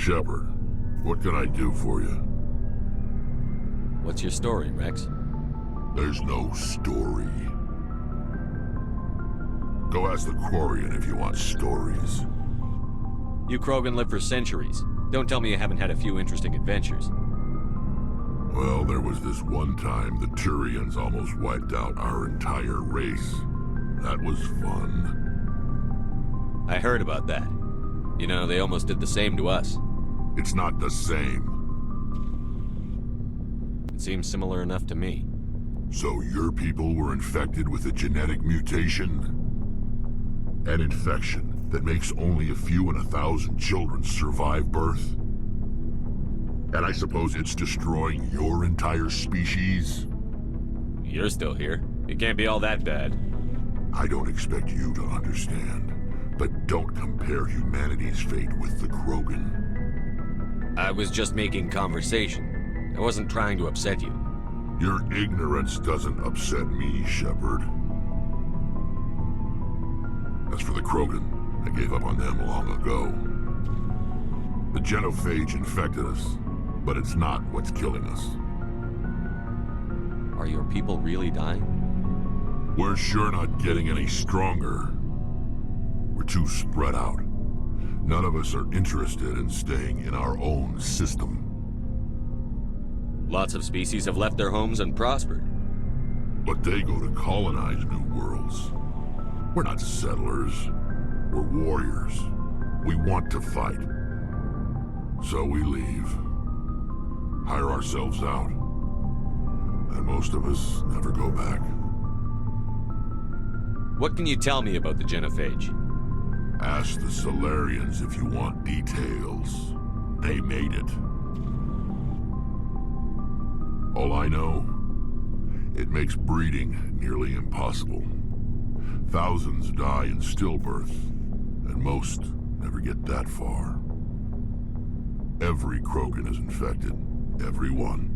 Shepard, what can I do for you? What's your story, Rex? There's no story. Go ask the Quarian if you want stories. You Krogan lived for centuries. Don't tell me you haven't had a few interesting adventures. Well, there was this one time the Turians almost wiped out our entire race. That was fun. I heard about that. You know, they almost did the same to us. It's not the same. It seems similar enough to me. So your people were infected with a genetic mutation? An infection that makes only a few in 1,000 children survive birth? And I suppose it's destroying your entire species? You're still here. It can't be all that bad. I don't expect you to understand, but don't compare humanity's fate with the Krogan. I was just making conversation. I wasn't trying to upset you. Your ignorance doesn't upset me, Shepard. As for the Krogan, I gave up on them long ago. The genophage infected us, but it's not what's killing us. Are your people really dying? We're sure not getting any stronger. We're too spread out. None of us are interested in staying in our own system. Lots of species have left their homes and prospered. But they go to colonize new worlds. We're not settlers. We're warriors. We want to fight. So we leave. Hire ourselves out. And most of us never go back. What can you tell me about the genophage? Ask the Solarians if you want details. They made it. All I know, it makes breeding nearly impossible. Thousands die in stillbirth, and most never get that far. Every Krogan is infected. Every one.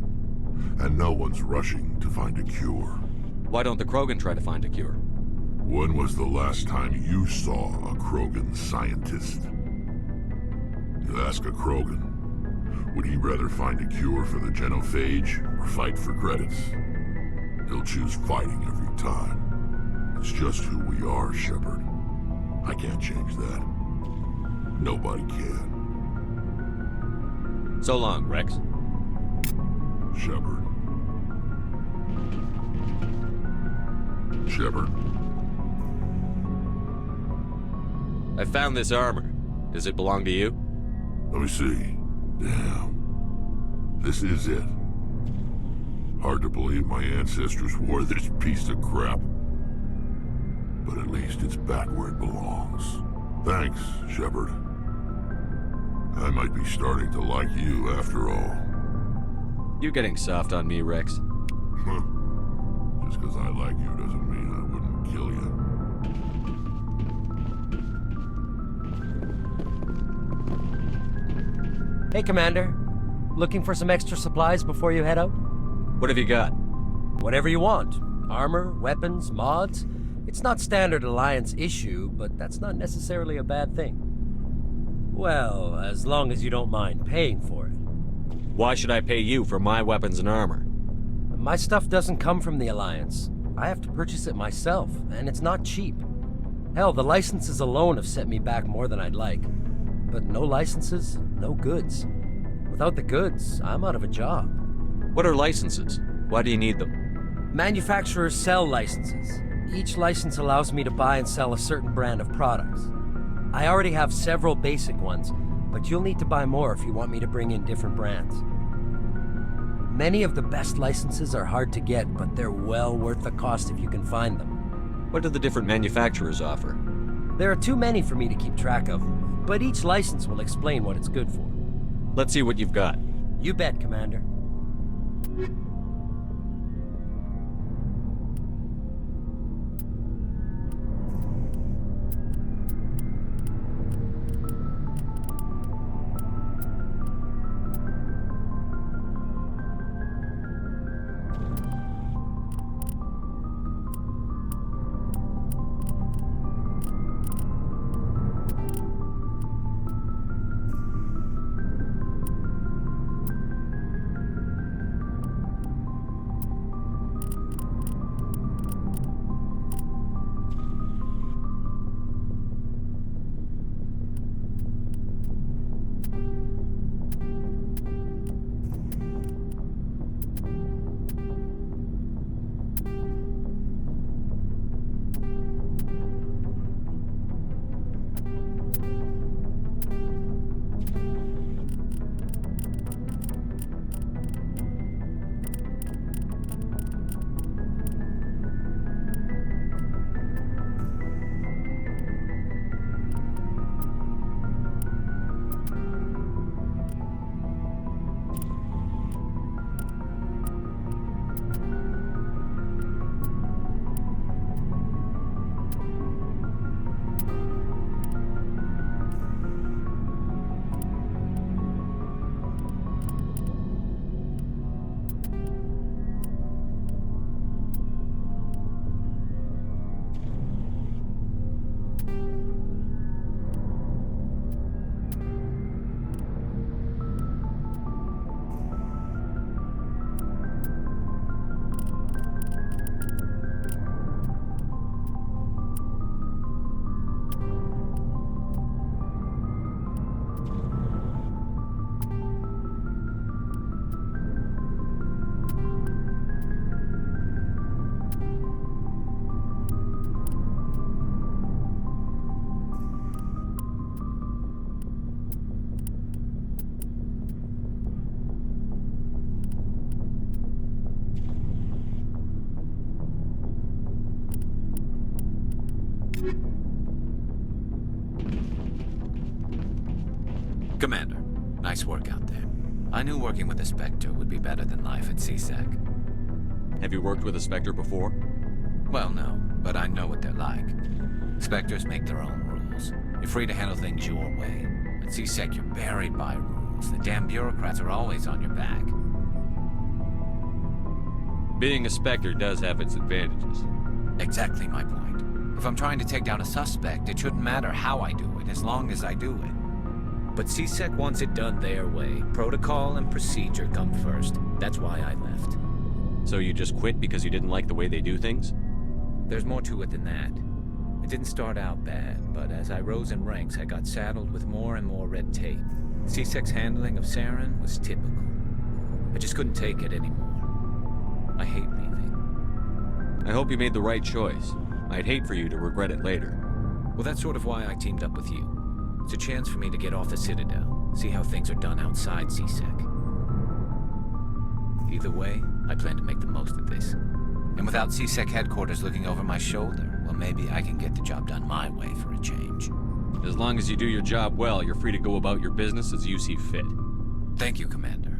And no one's rushing to find a cure. Why don't the Krogan try to find a cure? When was the last time you saw a Krogan scientist? You ask a Krogan, would he rather find a cure for the genophage or fight for credits? He'll choose fighting every time. It's just who we are, Shepard. I can't change that. Nobody can. So long, Rex. Shepard. Shepard. I found this armor. Does it belong to you? Let me see. Damn. This is it. Hard to believe my ancestors wore this piece of crap. But at least it's back where it belongs. Thanks, Shepard. I might be starting to like you after all. You getting soft on me, Rex? Just because I like you doesn't mean I wouldn't kill you. Hey, Commander. Looking for some extra supplies before you head out? What have you got? Whatever you want. Armor, weapons, mods. It's not standard Alliance issue, but that's not necessarily a bad thing. Well, as long as you don't mind paying for it. Why should I pay you for my weapons and armor? My stuff doesn't come from the Alliance. I have to purchase it myself, and it's not cheap. Hell, the licenses alone have set me back more than I'd like. But no licenses, no goods. Without the goods, I'm out of a job. What are licenses? Why do you need them? Manufacturers sell licenses. Each license allows me to buy and sell a certain brand of products. I already have several basic ones, but you'll need to buy more if you want me to bring in different brands. Many of the best licenses are hard to get, but they're well worth the cost if you can find them. What do the different manufacturers offer? There are too many for me to keep track of, but each license will explain what it's good for. Let's see what you've got. You bet, Commander. Commander, nice work out there. I knew working with a Spectre would be better than life at CSEC. Have you worked with a Spectre before? Well, no, but I know what they're like. Spectres make their own rules. You're free to handle things your way. At CSEC, you're buried by rules. The damn bureaucrats are always on your back. Being a Spectre does have its advantages. Exactly my point. If I'm trying to take down a suspect, it shouldn't matter how I do it, as long as I do it. But CSEC wants it done their way. Protocol and procedure come first. That's why I left. So you just quit because you didn't like the way they do things? There's more to it than that. It didn't start out bad, but as I rose in ranks, I got saddled with more and more red tape. CSEC's handling of Saren was typical. I just couldn't take it anymore. I hate leaving. I hope you made the right choice. I'd hate for you to regret it later. Well, that's sort of why I teamed up with you. It's a chance for me to get off the Citadel, see how things are done outside CSEC. Either way, I plan to make the most of this. And without CSEC headquarters looking over my shoulder, well, maybe I can get the job done my way for a change. As long as you do your job well, you're free to go about your business as you see fit. Thank you, Commander.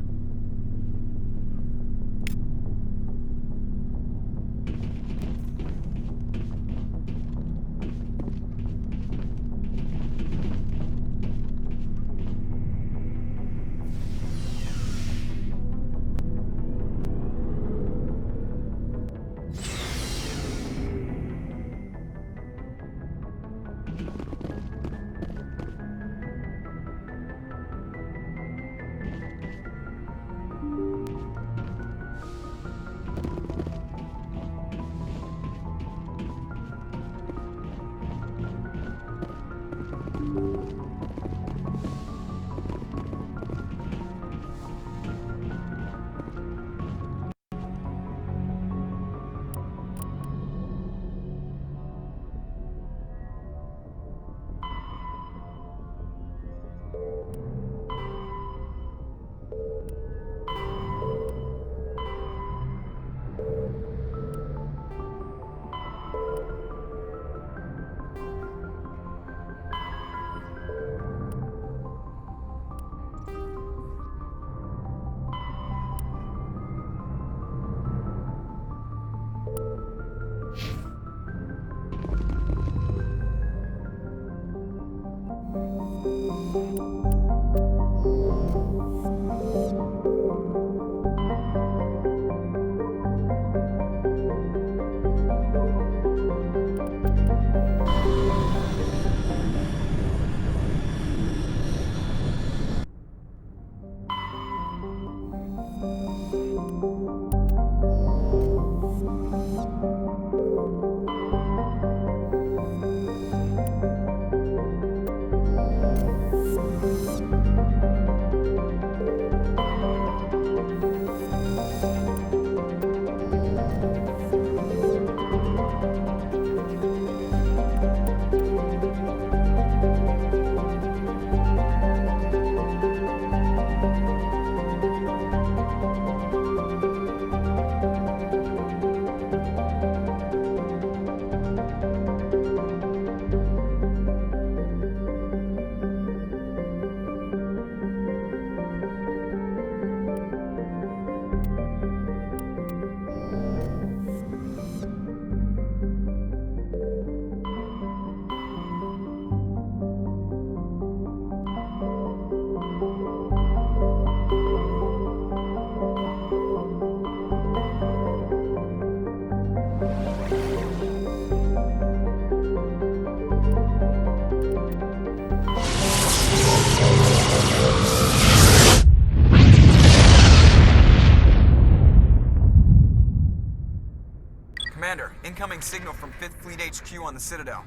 Commander, incoming signal from 5th Fleet HQ on the Citadel.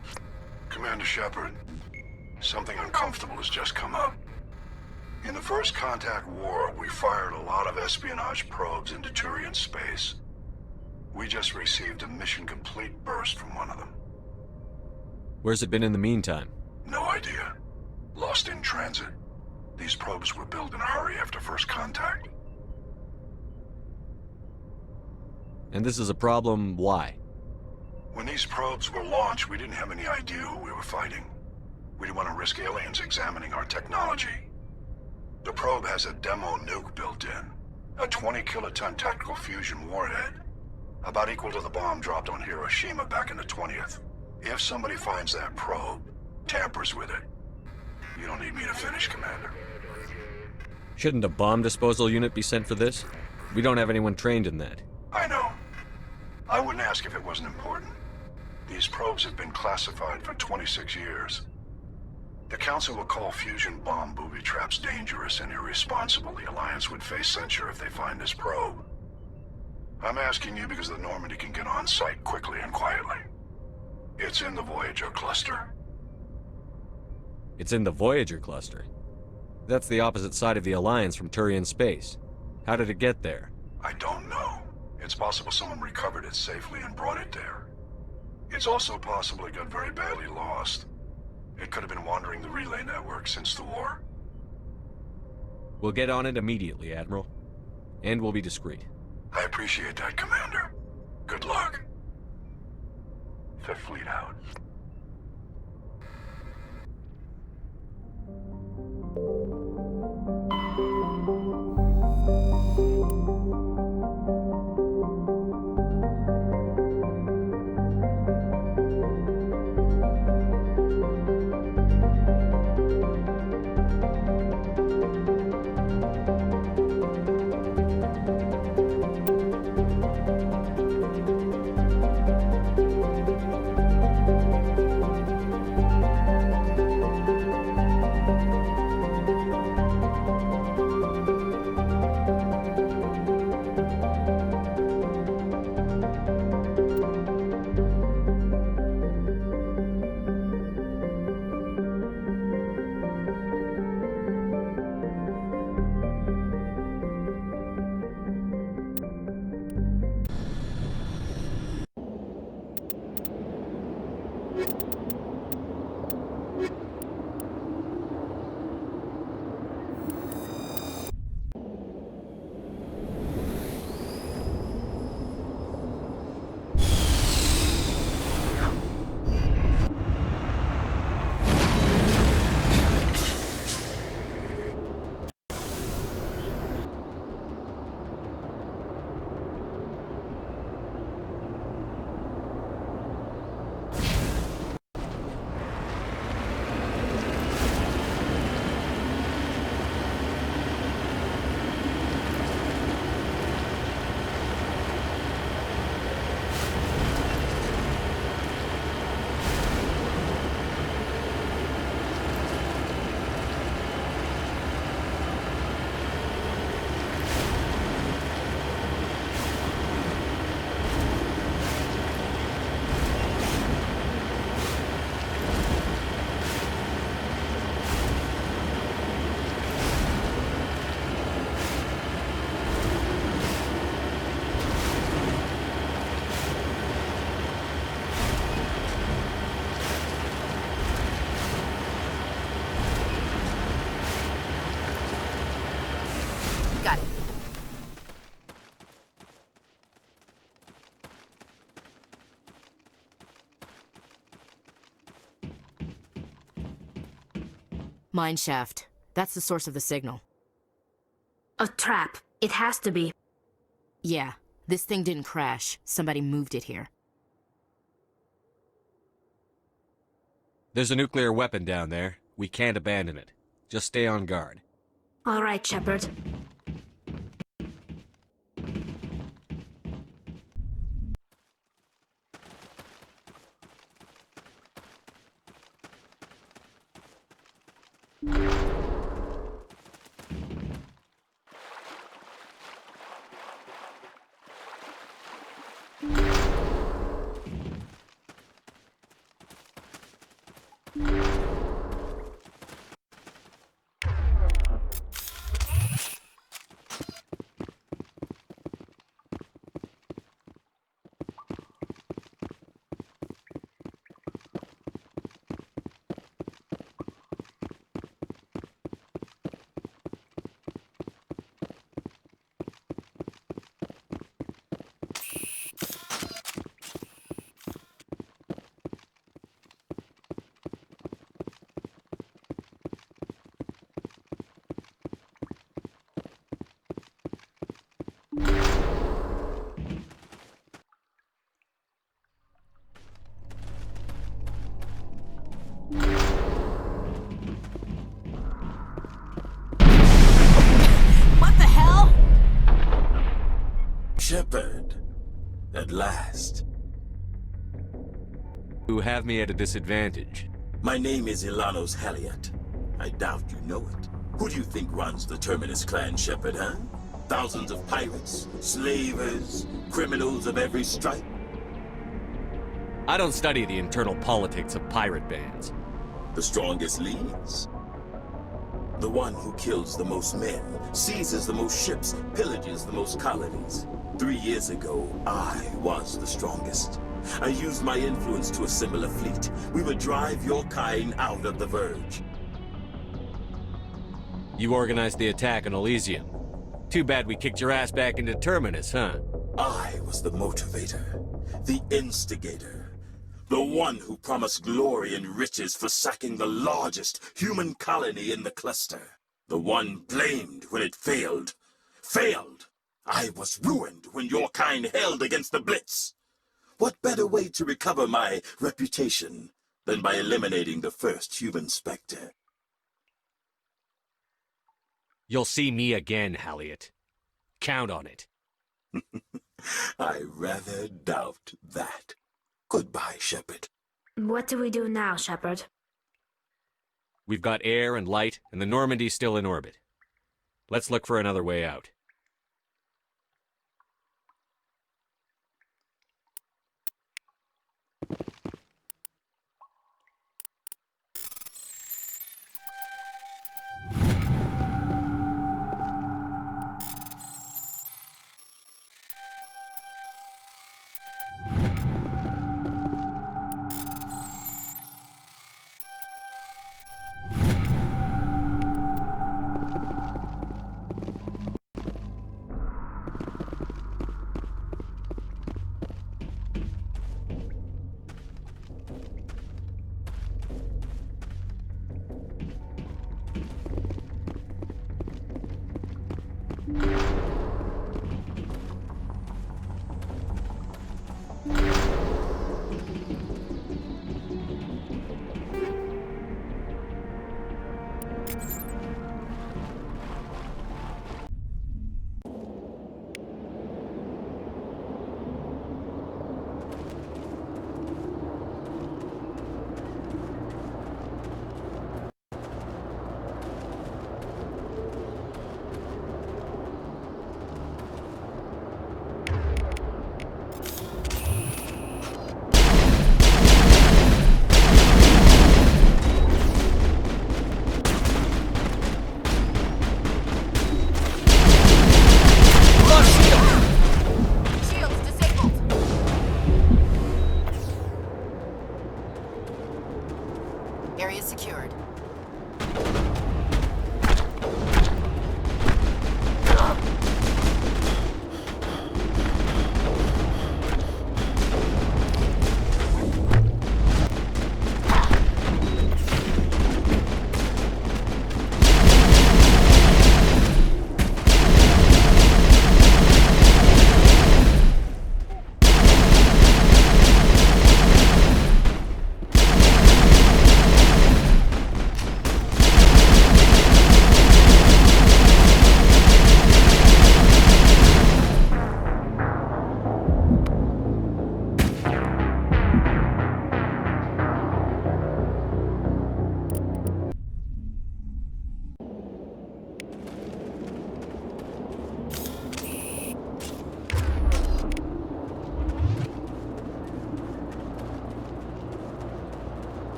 Commander Shepard, something uncomfortable has just come up. In the First Contact War, we fired a lot of espionage probes into Turian space. We just received a mission complete burst from one of them. Where's it been in the meantime? No idea. Lost in transit. These probes were built in a hurry after First Contact. And this is a problem, why? When these probes were launched, we didn't have any idea who we were fighting. We didn't want to risk aliens examining our technology. The probe has a demo nuke built in. A 20-kiloton tactical fusion warhead. About equal to the bomb dropped on Hiroshima back in the 20th. If somebody finds that probe, tampers with it, you don't need me to finish, Commander. Shouldn't a bomb disposal unit be sent for this? We don't have anyone trained in that. I know. I wouldn't ask if it wasn't important. These probes have been classified for 26 years. The Council will call fusion bomb booby traps dangerous and irresponsible. The Alliance would face censure if they find this probe. I'm asking you because the Normandy can get on site quickly and quietly. It's in the Voyager cluster. It's in the Voyager cluster. That's the opposite side of the Alliance from Turian space. How did it get there? I don't know. It's possible someone recovered it safely and brought it there. It's also possible it got very badly lost. It could have been wandering the relay network since the war. We'll get on it immediately, Admiral. And we'll be discreet. I appreciate that, Commander. Good luck. Fifth Fleet out. Got it. Mine shaft. That's the source of the signal. A trap. It has to be. Yeah, this thing didn't crash. Somebody moved it here. There's a nuclear weapon down there. We can't abandon it. Just stay on guard. All right, Shepard. at last. You have me at a disadvantage. My name is Ilanos Haliat. I doubt you know it. Who do you think runs the Terminus clan, Shepard, huh? Thousands of pirates, slavers, criminals of every stripe? I don't study the internal politics of pirate bands. The strongest leads. The one who kills the most men, seizes the most ships, pillages the most colonies. 3 years ago, I was the strongest. I used my influence to assemble a fleet. We would drive your kind out of the Verge. You organized the attack on Elysium. Too bad we kicked your ass back into Terminus, huh? I was the motivator, the instigator, the one who promised glory and riches for sacking the largest human colony in the cluster. The one blamed when it failed. Failed! I was ruined when your kind held against the Blitz. What better way to recover my reputation than by eliminating the first human Spectre? You'll see me again, Haliat. Count on it. I rather doubt that. Goodbye, Shepard. What do we do now, Shepard? We've got air and light, and the Normandy's still in orbit. Let's look for another way out. Area secured.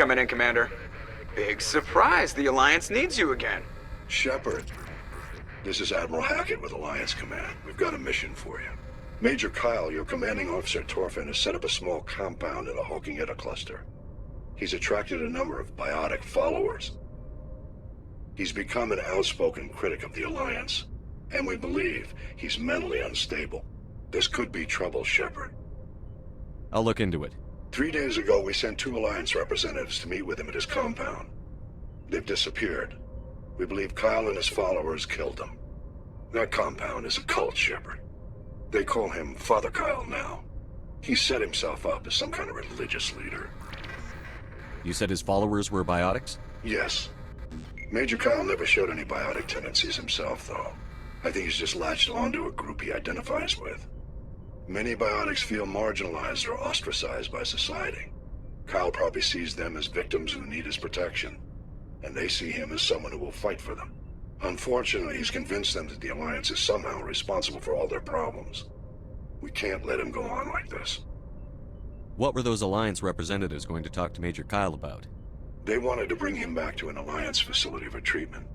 coming in, Commander. Big surprise, the Alliance needs you again. Shepard, this is Admiral Hackett with Alliance Command. We've got a mission for you. Major Kyle, your commanding officer at Torfin, has set up a small compound in the Hawking Etta cluster. He's attracted a number of biotic followers. He's become an outspoken critic of the Alliance, and we believe he's mentally unstable. This could be trouble, Shepard. I'll look into it. 3 days ago, we sent 2 Alliance representatives to meet with him at his compound. They've disappeared. We believe Kyle and his followers killed them. That compound is a cult, Shepard. They call him Father Kyle now. He set himself up as some kind of religious leader. You said his followers were biotics? Yes. Major Kyle never showed any biotic tendencies himself, though. I think he's just latched onto a group he identifies with. Many biotics feel marginalized or ostracized by society. Kyle probably sees them as victims who need his protection, and they see him as someone who will fight for them. Unfortunately, he's convinced them that the Alliance is somehow responsible for all their problems. We can't let him go on like this. What were those Alliance representatives going to talk to Major Kyle about? They wanted to bring him back to an Alliance facility for treatment.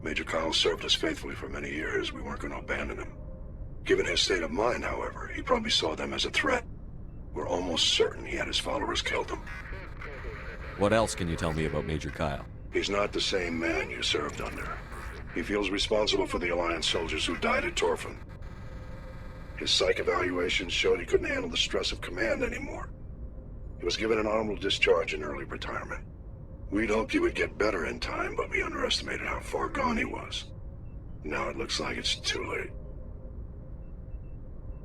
Major Kyle served us faithfully for many years. We weren't going to abandon him. Given his state of mind, however, he probably saw them as a threat. We're almost certain he had his followers killed them. What else can you tell me about Major Kyle? He's not the same man you served under. He feels responsible for the Alliance soldiers who died at Torfin. His psych evaluations showed he couldn't handle the stress of command anymore. He was given an honorable discharge in early retirement. We'd hoped he would get better in time, but we underestimated how far gone he was. Now it looks like it's too late.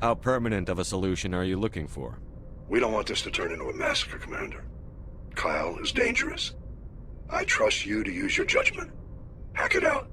How permanent of a solution are you looking for? We don't want this to turn into a massacre, Commander. Kyle is dangerous. I trust you to use your judgment. Hack it out.